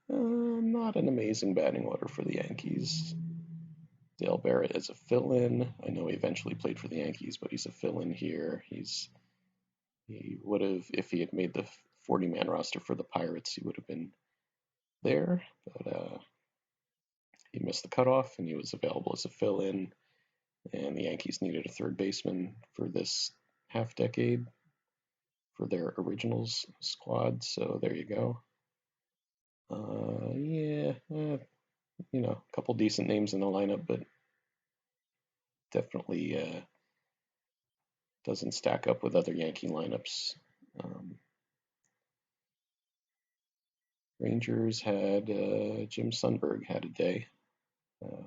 A: Not an amazing batting order for the Yankees. Dale Barrett is a fill-in. I know he eventually played for the Yankees, but he's a fill-in here. He would have, if he had made the 40-man roster for the Pirates, he would have been there. But he missed the cutoff, and he was available as a fill-in. And the Yankees needed a third baseman for this half-decade for their originals squad. So there you go. A couple decent names in the lineup, but definitely doesn't stack up with other Yankee lineups. Rangers had Jim Sundberg had a day,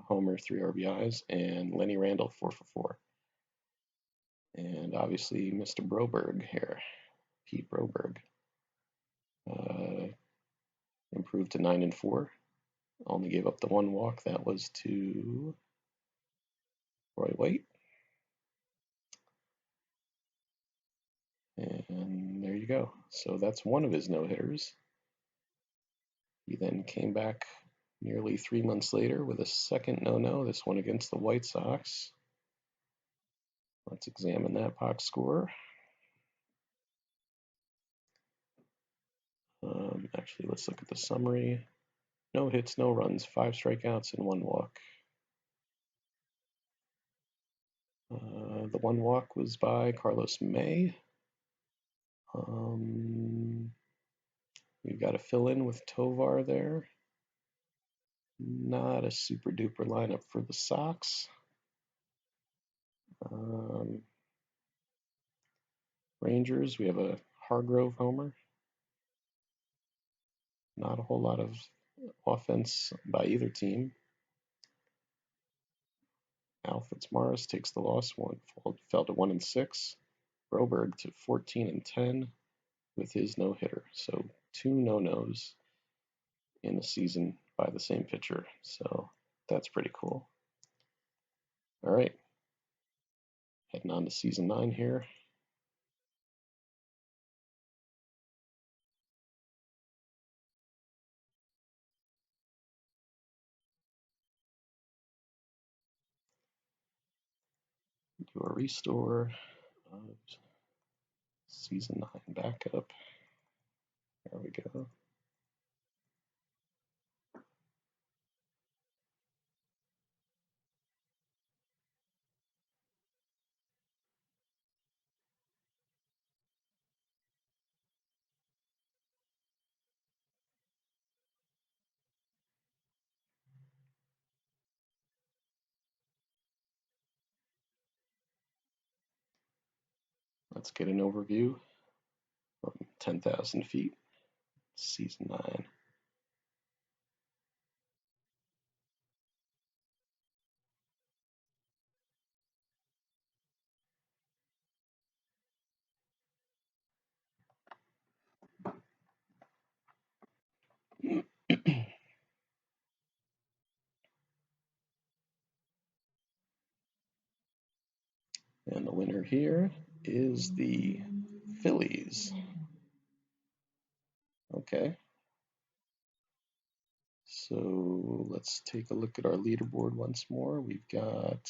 A: homer, 3 RBIs, and Lenny Randle 4 for 4. And obviously Mr. Broberg here, Pete Broberg, improved to 9 and 4. Only gave up the 1 walk. That was to Roy White. And there you go. So that's one of his no-hitters. He then came back nearly 3 months later with a second no-no, this one against the White Sox. Let's examine that box score. Actually, let's look at the summary. No hits, no runs, 5 strikeouts, and 1 walk. The one walk was by Carlos May. We've got a fill-in with Tovar there. Not a super duper lineup for the Sox. Rangers, we have a Hargrove homer. Not a whole lot of offense by either team. Alfred Morris takes the loss, fell to 1-6. Broberg to 14-10 with his no-hitter. So 2 no-nos in a season by the same pitcher. So that's pretty cool. All right. Heading on to season 9 here. Do a restore of season 9 backup. There we go. Let's get an overview from 10,000 feet, season 9. And the winner here is the Phillies. Okay. So let's take a look at our leaderboard once more. We've got,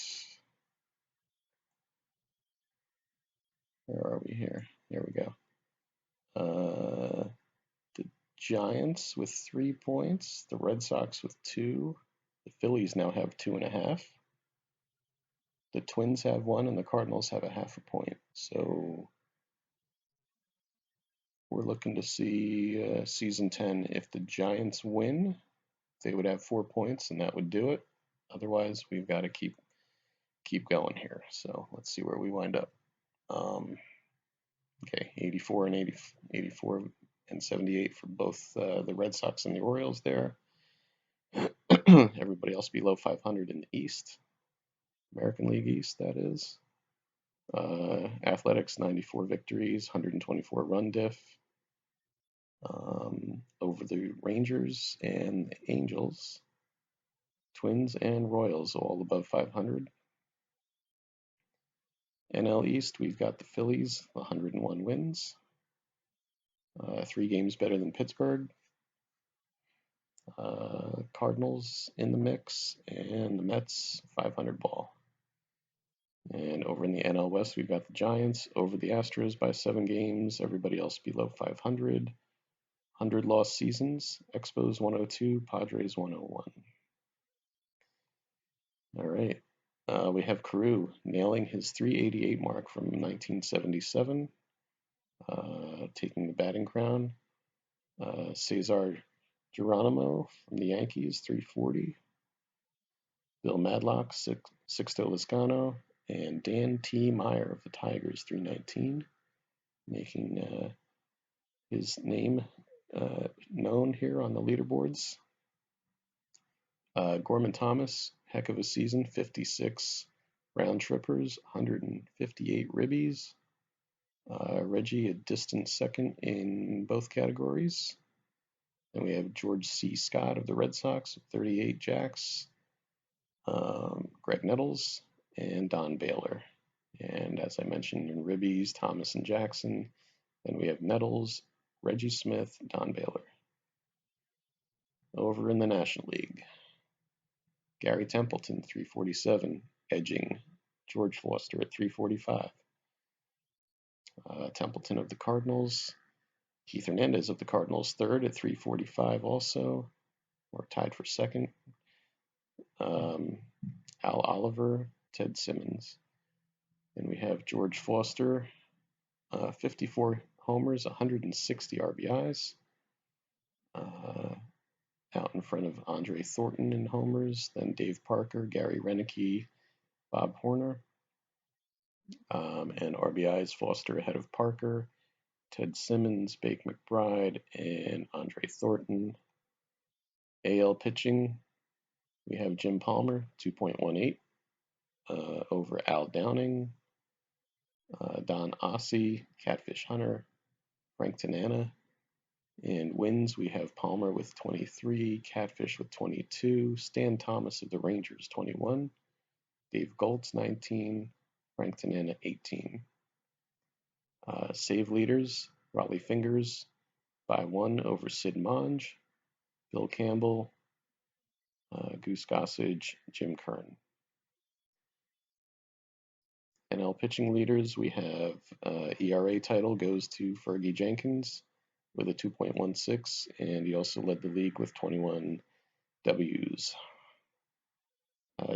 A: where are we here? Here we go. The Giants with 3 points, the Red Sox with 2, the Phillies now have 2.5, the Twins have 1, and the Cardinals have a half a point. So we're looking to see season 10. If the Giants win, they would have 4 points, and that would do it. Otherwise, we've got to keep going here. So let's see where we wind up. Okay, 84 and 84 and 78 for both the Red Sox and the Orioles there. Everybody else below 500 in the East, American League East, that is. Athletics, 94 victories, 124 run diff. Over the Rangers and Angels, Twins and Royals, all above 500. NL East, we've got the Phillies, 101 wins, 3 games better than Pittsburgh. Cardinals in the mix, and the Mets, 500 ball. And over in the NL West, we've got the Giants over the Astros by 7 games. Everybody else below 500. 100 lost seasons. Expos 102, Padres 101. All right. We have Carew nailing his 388 mark from 1977, taking the batting crown. Cesar Geronimo from the Yankees, 340. Bill Madlock, Sixto Lizcano, and Dan T. Meyer of the Tigers, 319, making his name known here on the leaderboards. Gorman Thomas, heck of a season, 56 round trippers, 158 ribbies. Reggie, a distant second in both categories. Then we have George C. Scott of the Red Sox, 38 jacks. Greg Nettles, and Don Baylor. And as I mentioned in ribbies, Thomas and Jackson. Then we have Nettles, Reggie Smith, Don Baylor. Over in the National League, Gary Templeton, 347, edging George Foster at 345. Templeton of the Cardinals, Keith Hernandez of the Cardinals, third at 345 also, or tied for second. Al Oliver, Ted Simmons. And we have George Foster, 54 homers, 160 RBIs. Out in front of Andre Thornton in homers, then Dave Parker, Gary Renicky, Bob Horner. And RBIs, Foster ahead of Parker, Ted Simmons, Bake McBride, and Andre Thornton. AL pitching, we have Jim Palmer, 2.18, over Al Downing, Don Ossie, Catfish Hunter, Frank Tanana. In wins, we have Palmer with 23, Catfish with 22, Stan Thomas of the Rangers, 21, Dave Goltz, 19, Frank Tanana, 18. Save leaders, Raleigh Fingers by 1 over Sid Monge, Bill Campbell, Goose Gossage, Jim Kern. NL pitching leaders, we have ERA title goes to Fergie Jenkins with a 2.16, and he also led the league with 21 Ws.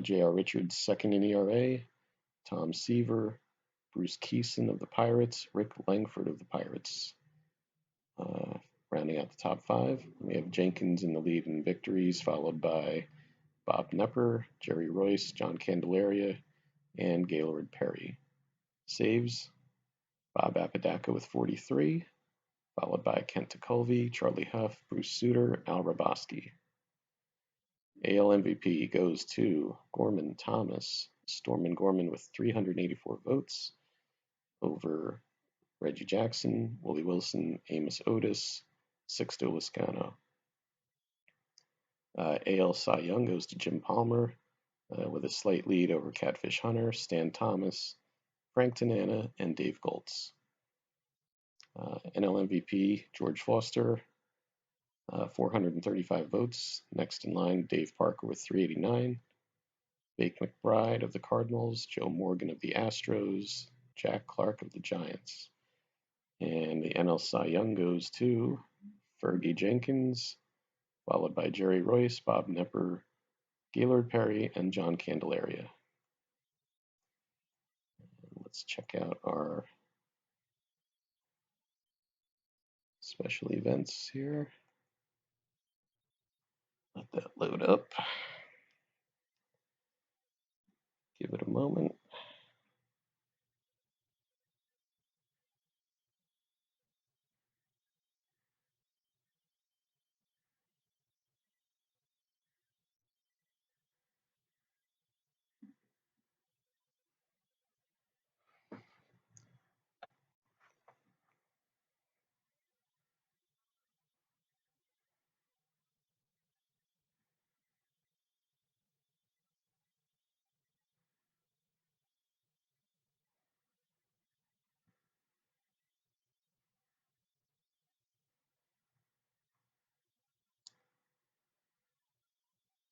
A: J.R. Richards second in ERA, Tom Seaver, Bruce Keeson of the Pirates, Rick Langford of the Pirates. Rounding out the top 5, we have Jenkins in the lead in victories, followed by Bob Knepper, Jerry Royce, John Candelaria, and Gaylord Perry. Saves, Bob Apodaca with 43, followed by Kent Tekulve, Charlie Huff, Bruce Sutter, Al Raboski. AL MVP goes to Gorman Thomas, Stormin Gorman with 384 votes over Reggie Jackson, Willie Wilson, Amos Otis, Sixto Lizcano. AL Cy Young goes to Jim Palmer with a slight lead over Catfish Hunter, Stan Thomas, Frank Tanana, and Dave Goltz. NL MVP George Foster, 435 votes. Next in line, Dave Parker with 389. Bake McBride of the Cardinals, Joe Morgan of the Astros, Jack Clark of the Giants. And the NL Cy Young goes to Fergie Jenkins, followed by Jerry Royce, Bob Knepper, Gaylord Perry, and John Candelaria. Let's check out our special events here. Let that load up. Give it a moment.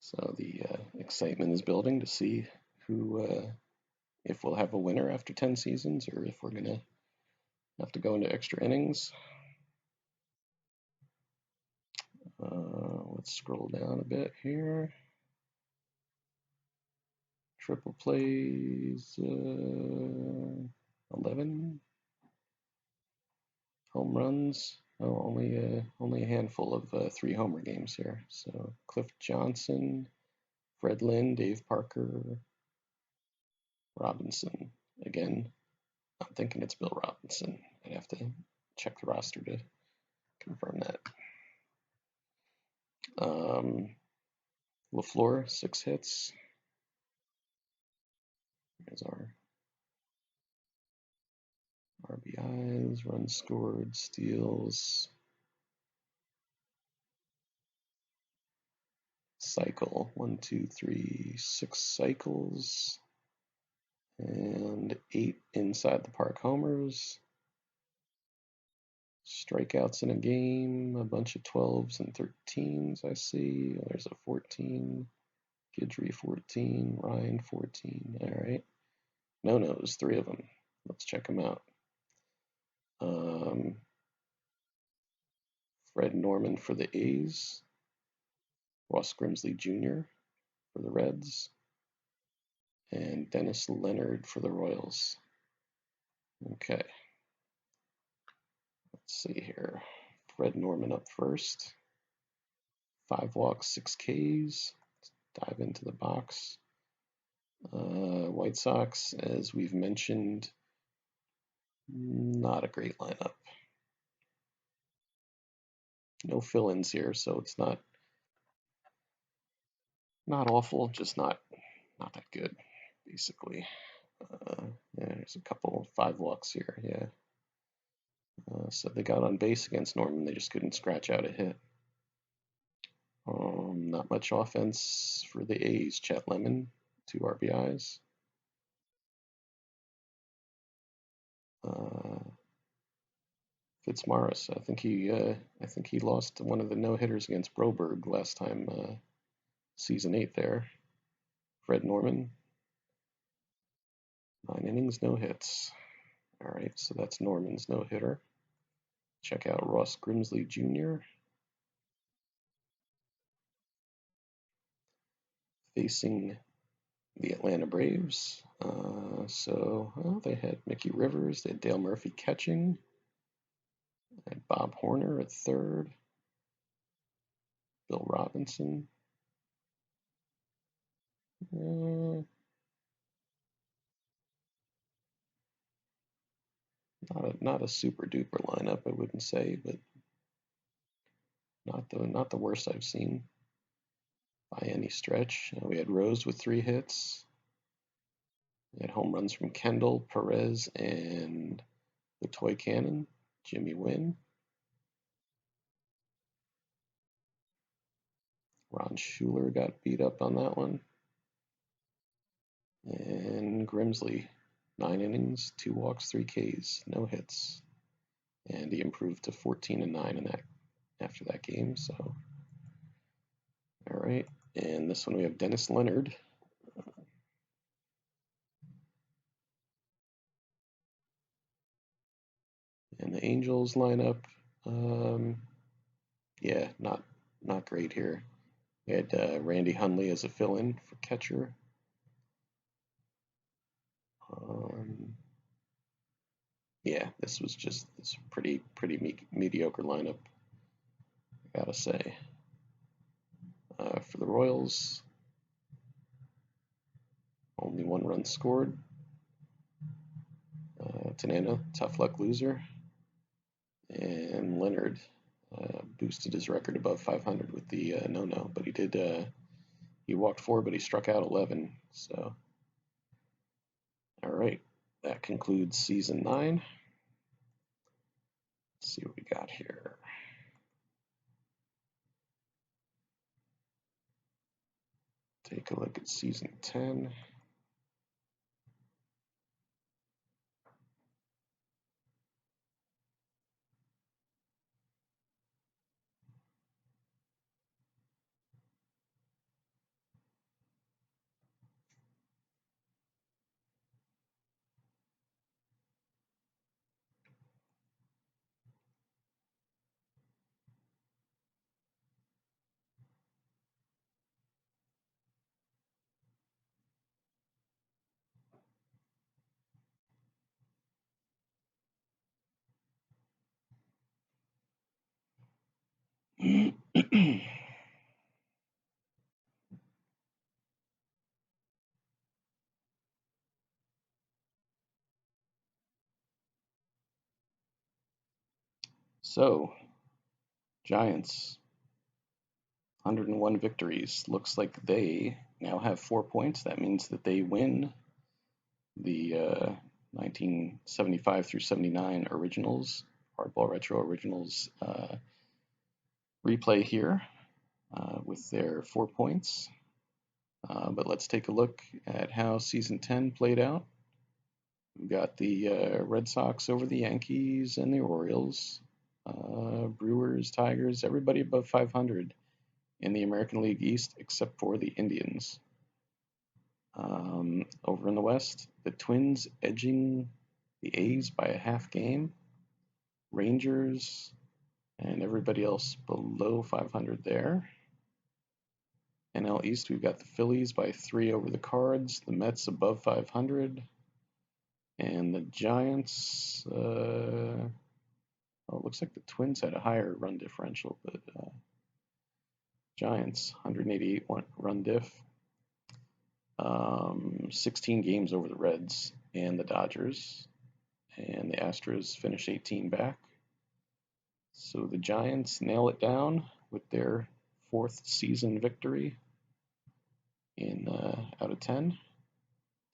A: So the excitement is building to see who, if we'll have a winner after 10 seasons or if we're going to have to go into extra innings. Let's scroll down a bit here. Triple plays, 11. Home runs, only a handful of 3 homer games here. So Cliff Johnson, Fred Lynn, Dave Parker, Robinson. Again, I'm thinking it's Bill Robinson. I'd have to check the roster to confirm that. LaFleur, 6 hits. There's our RBIs, runs scored, steals. Cycle, 1, 2, 3, 6 cycles. And 8 inside the park homers. Strikeouts in a game, a bunch of 12s and 13s I see. There's a 14. Guidry 14, Ryan 14. All right. No-nos, 3 of them. Let's check them out. Fred Norman for the A's. Ross Grimsley Jr. for the Reds. And Dennis Leonard for the Royals. Okay, let's see here. Fred Norman up first. 5 walks, 6 Ks. Dive into the box. White Sox, as we've mentioned, not a great lineup. No fill-ins here, so it's not awful, just not that good, basically. Yeah, there's a couple 5 walks here, yeah. So they got on base against Norman, they just couldn't scratch out a hit. Not much offense for the A's. Chet Lemon, 2 RBIs. Fitzmaurice, I think he lost one of the no hitters against Broberg last time, season 8 there. Fred Norman, 9 innings, no hits. All right, so that's Norman's no hitter. Check out Ross Grimsley Jr. facing the Atlanta Braves. They had Mickey Rivers, they had Dale Murphy catching, they had Bob Horner at third, Bill Robinson. Not a super duper lineup, I wouldn't say, but not the worst I've seen by any stretch. We had Rose with 3 hits. We had home runs from Kendall, Perez, and the toy cannon, Jimmy Wynn. Ron Schuler got beat up on that one. And Grimsley, 9 innings, 2 walks, 3 Ks, no hits. And he improved to 14-9 in that after that game. So, all right. And this one we have Dennis Leonard. And the Angels lineup, yeah, not great here. We had Randy Hundley as a fill-in for catcher. Yeah, this was just pretty mediocre lineup, I gotta say. For the Royals, only 1 run scored. Tanana, tough luck loser. And Leonard boosted his record above 500 with the no-no, but he walked 4, but he struck out 11. So, all right, that concludes season 9. Let's see what we got here. Take a look at season 10. So, Giants, 101 victories. Looks like they now have 4 points. That means that they win the 1975 through 79 originals, Hardball Retro originals replay here with their 4 points. But let's take a look at how season 10 played out. We've got the Red Sox over the Yankees and the Orioles, Brewers, Tigers, everybody above 500 in the American League East except for the Indians. Over in the West, the Twins edging the A's by a half game. Rangers and everybody else below 500 there. NL East, we've got the Phillies by 3 over the Cards, the Mets above 500, And the Giants, well, it looks like the Twins had a higher run differential, but Giants, 188 run diff, 16 games over the Reds and the Dodgers, and the Astros finished 18 back. So the Giants nail it down with their fourth season victory in out of 10.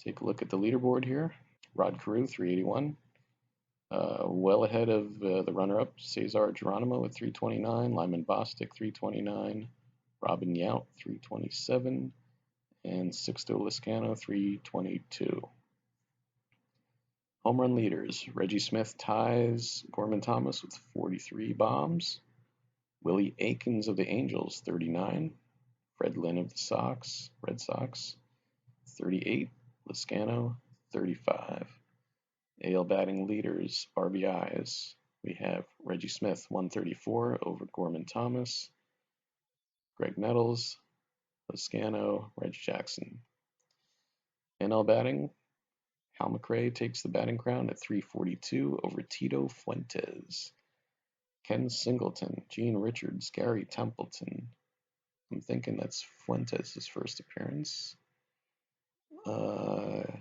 A: Take a look at the leaderboard here. Rod Carew, 381. Well ahead of the runner-up, Cesar Geronimo at 329, Lyman Bostic, 329, Robin Yount, 327, and Sixto Lizcano, 322. Home run leaders, Reggie Smith ties Gorman Thomas with 43 bombs, Willie Aikens of the Angels, 39, Fred Lynn of the Red Sox, 38, Lizcano, 35. AL batting leaders, RBIs, we have Reggie Smith, 134 over Gorman Thomas, Greg Nettles, Lizcano, Reg Jackson. NL batting, Hal McRae takes the batting crown at 342 over Tito Fuentes. Ken Singleton, Gene Richards, Gary Templeton. I'm thinking that's Fuentes' first appearance.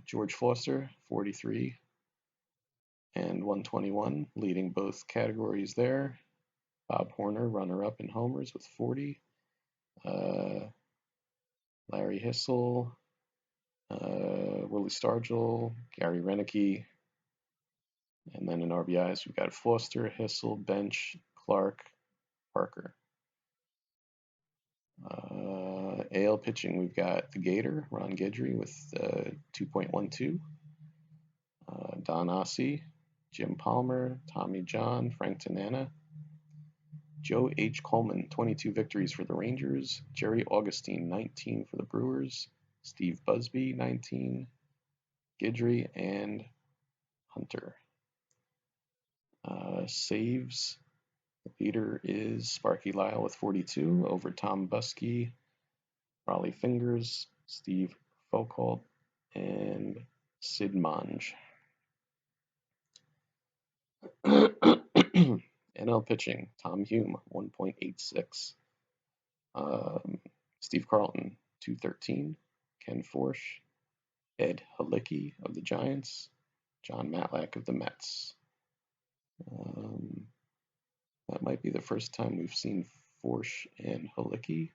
A: George Foster, 43 and 121, leading both categories there. Bob Horner, runner-up in homers with 40. Larry Hissel, Willie Stargell, Gary Renicky, and then in RBIs we've got Foster, Hissel, Bench, Clark, Parker. AL pitching, we've got the Gator, Ron Guidry with 2.12. Don Ossie, Jim Palmer, Tommy John, Frank Tanana. Joe H. Coleman, 22 victories for the Rangers. Jerry Augustine, 19 for the Brewers. Steve Busby, 19. Guidry and Hunter. Saves, the leader is Sparky Lyle with 42 over Tom Buskey, Raleigh Fingers, Steve Foucault, and Sid Monge. NL pitching, Tom Hume, 1.86. Steve Carlton, 213. Ken Forsch, Ed Halicki of the Giants, John Matlack of the Mets. That might be the first time we've seen Forsch and Halicki,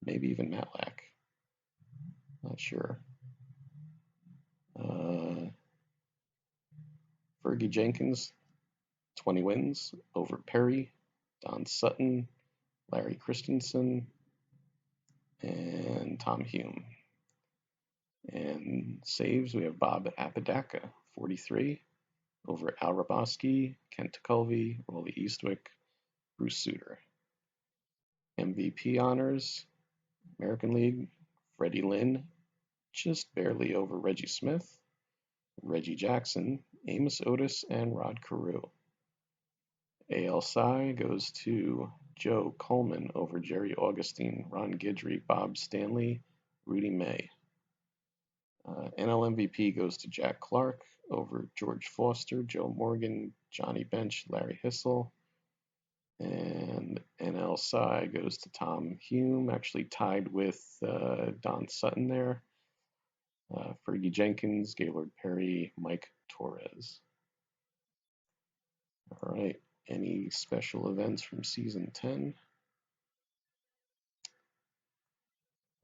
A: maybe even Matlack. Not sure. Fergie Jenkins, 20 wins over Perry, Don Sutton, Larry Christensen, and Tom Hume. And saves, we have Bob Apodaca, 43, over Al Raboski, Kent Tekulve, Rolly Eastwick, Bruce Sutter. MVP honors, American League, Freddie Lynn, just barely over Reggie Smith, Reggie Jackson, Amos Otis, and Rod Carew. AL Cy goes to Joe Coleman over Jerry Augustine, Ron Guidry, Bob Stanley, Rudy May. NL MVP goes to Jack Clark over George Foster, Joe Morgan, Johnny Bench, Larry Hissel. And NL Cy goes to Tom Hume, actually tied with Don Sutton there. Fergie Jenkins, Gaylord Perry, Mike Torres. All right, any special events from season 10?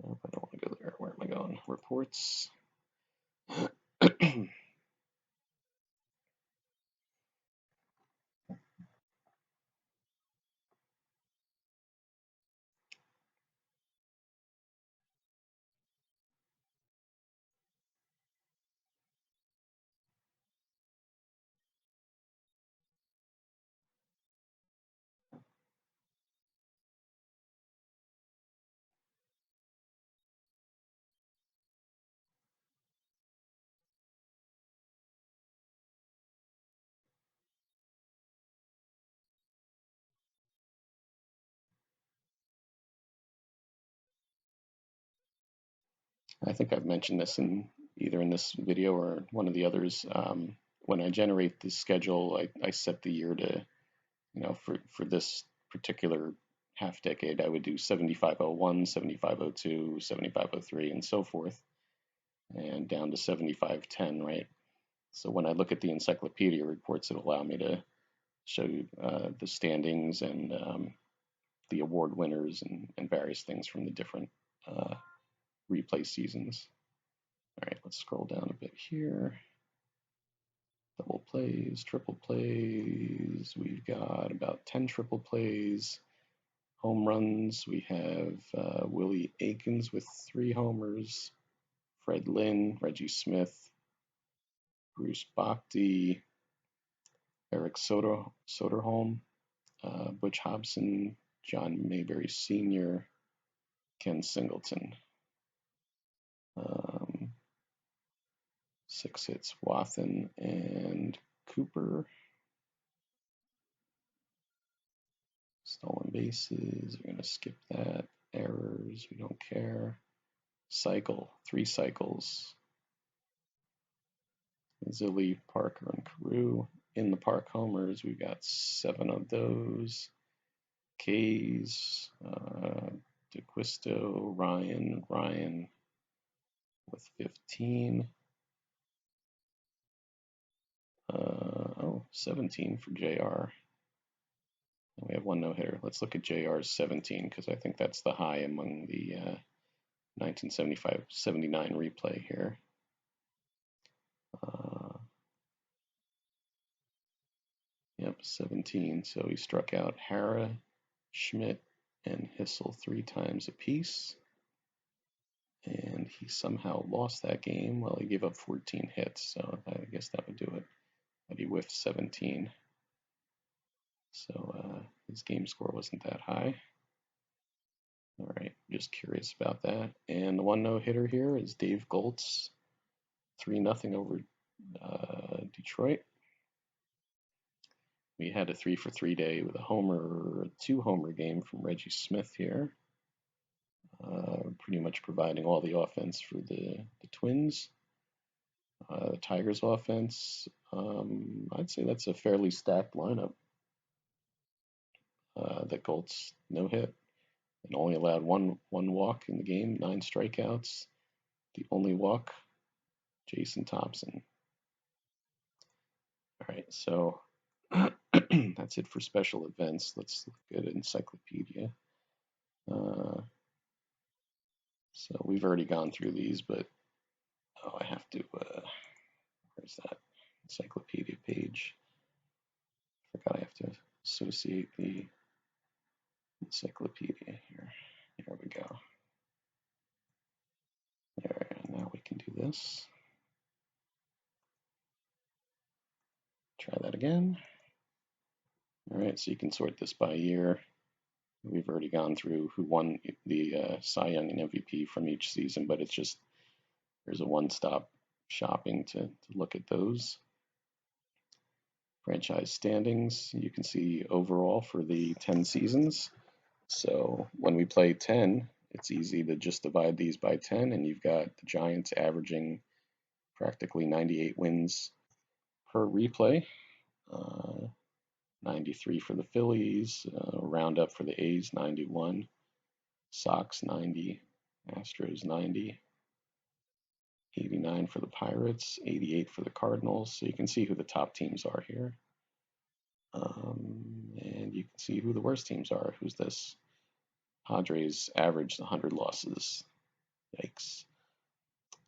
A: Nope, I don't want to go there. Where am I going? Reports. I think I've mentioned this in either in this video or one of the others, when I generate the schedule, I set the year to, for this particular half decade, I would do 7501, 7502, 7503, and so forth, and down to 7510, right? So when I look at the encyclopedia reports, it'll allow me to show you the standings and the award winners and various things from the different replay seasons. All right, let's scroll down a bit here. Double plays, triple plays. We've got about 10 triple plays. Home runs, we have Willie Aikens with 3 homers, Fred Lynn, Reggie Smith, Bruce Bhakti, Eric Soderholm, Butch Hobson, John Mayberry Sr., Ken Singleton. 6 hits, Wathan and Cooper. Stolen bases, we're going to skip that. Errors, we don't care. Cycle, 3 cycles. Zilly, Parker, and Carew. In the park homers, we've got 7 of those. K's, DeQuisto, Ryan with 15. 17 for JR. And we have 1 no-hitter. Let's look at JR's 17 because I think that's the high among the 1975-79 replay here. Yep, 17. So he struck out Hara, Schmidt, and Hissel 3 times apiece. And he somehow lost that game. Well, he gave up 14 hits, so I guess that would do it. But he whiffed 17. So his game score wasn't that high. All right, just curious about that. And the 1 no-hitter here is Dave Goltz, 3-0 over Detroit. We had a 3-for-3 day with a 2-homer game from Reggie Smith here. Pretty much providing all the offense for the Twins. The Tigers offense, I'd say that's a fairly stacked lineup. That Goltz no hit and only allowed one walk in the game, 9 strikeouts. The only walk, Jason Thompson. All right, so that's it for special events. Let's look at encyclopedia. So we've already gone through these, but I have to. Where's that encyclopedia page? I forgot I have to associate the encyclopedia here. There we go. There, now we can do this. Try that again. All right, so you can sort this by year. We've already gone through who won the Cy Young and MVP from each season, but it's just there's a one-stop shopping to look at those. Franchise standings, you can see overall for the 10 seasons. So when we play 10, it's easy to just divide these by 10, and you've got the Giants averaging practically 98 wins per replay. 93 for the Phillies, round up for the A's, 91, Sox 90, Astros 90, 89 for the Pirates, 88 for the Cardinals. So you can see who the top teams are here. And you can see who the worst teams are. Who's this? Padres averaged 100 losses. Yikes.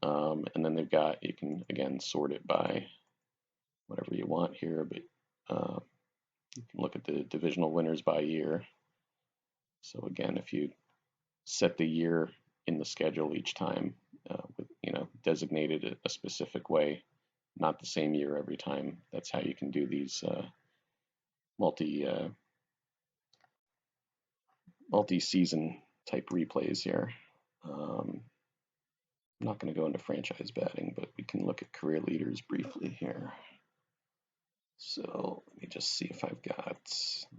A: And then they've got, you can again sort it by whatever you want here, but you can look at the divisional winners by year. So again, if you set the year in the schedule each time, with designated a specific way, not the same year every time. That's how you can do these multi-season type replays here. I'm not going to go into franchise batting, but we can look at career leaders briefly here. So let me just see if I've got,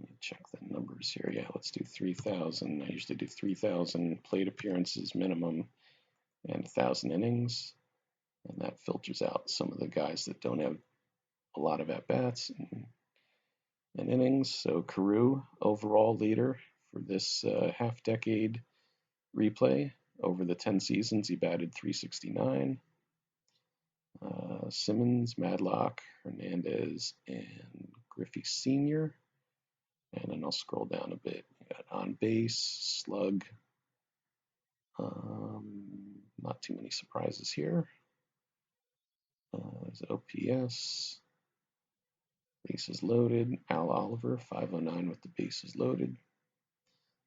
A: let me check the numbers here. Yeah, let's do 3,000. I usually do 3,000 plate appearances minimum and 1,000 innings. And that filters out some of the guys that don't have a lot of at-bats and innings. So Carew, overall leader for this half-decade replay. Over the 10 seasons, he batted .369. Simmons, Madlock, Hernandez, and Griffey Sr. And then I'll scroll down a bit. We got on base, slug. Not too many surprises here. There's OPS. Bases loaded. Al Oliver, 509 with the bases loaded.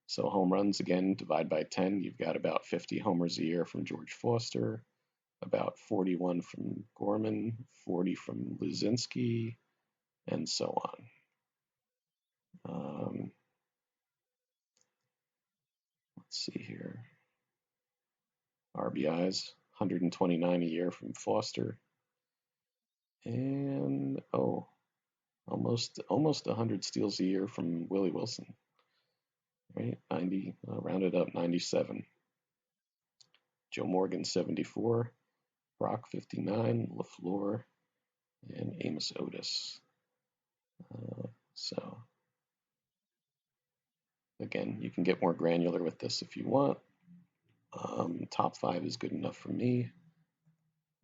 A: So home runs, again, divide by 10. You've got about 50 homers a year from George Foster, about 41 from Gorman, 40 from Luzinski, and so on. Let's see here. RBIs, 129 a year from Foster. And, almost 100 steals a year from Willie Wilson. Right, 90, rounded up 97. Joe Morgan, 74. Brock, 59. LaFleur, and Amos Otis. So, again, you can get more granular with this if you want. Top 5 is good enough for me.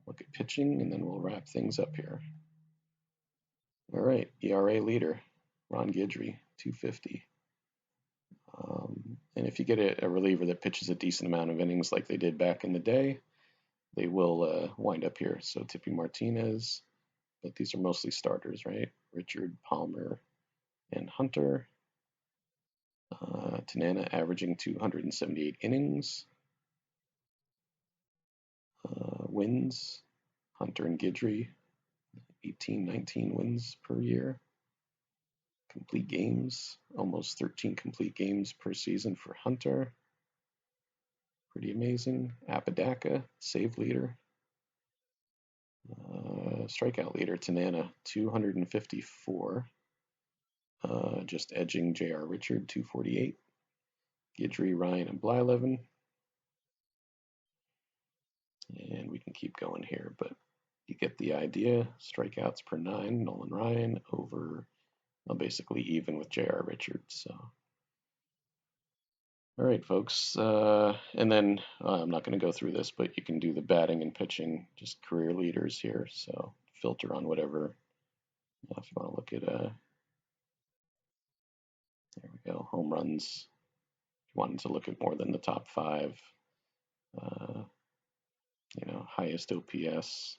A: Look at pitching, and then we'll wrap things up here. All right, ERA leader, Ron Guidry, 250. And if you get a reliever that pitches a decent amount of innings like they did back in the day, they will wind up here. So Tippy Martinez, but these are mostly starters, right? Richard, Palmer, and Hunter. Tanana averaging 278 innings. Wins, Hunter and Guidry, 18, 19 wins per year. Complete games, almost 13 complete games per season for Hunter. Pretty amazing. Apodaca, save leader. Strikeout leader, Tanana, 254. Just edging J.R. Richard, 248. Guidry, Ryan, and Blyleven. And we can keep going here, but you get the idea. Strikeouts per 9, Nolan Ryan over, basically even with J.R. Richard. So, all right, folks. And then I'm not going to go through this, but you can do the batting and pitching, just career leaders here. So filter on whatever. If you want to look at, there we go, home runs. If you wanted to look at more than the top 5, highest OPS.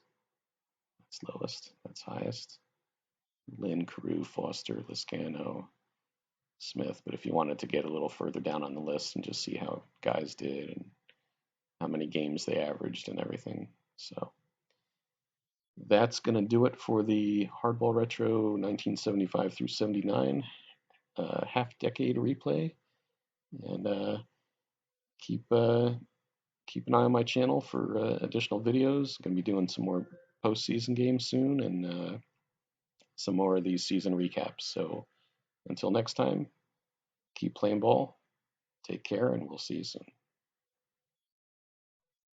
A: That's lowest. That's highest. Lynn, Carew, Foster, Liscano, Smith. But if you wanted to get a little further down on the list and just see how guys did and how many games they averaged and everything. So that's going to do it for the Hardball Retro 1975 through 79 half-decade replay. And keep an eye on my channel for additional videos. I'm going to be doing some more postseason games soon and some more of these season recaps. So until next time, keep playing ball, take care, and we'll see you soon.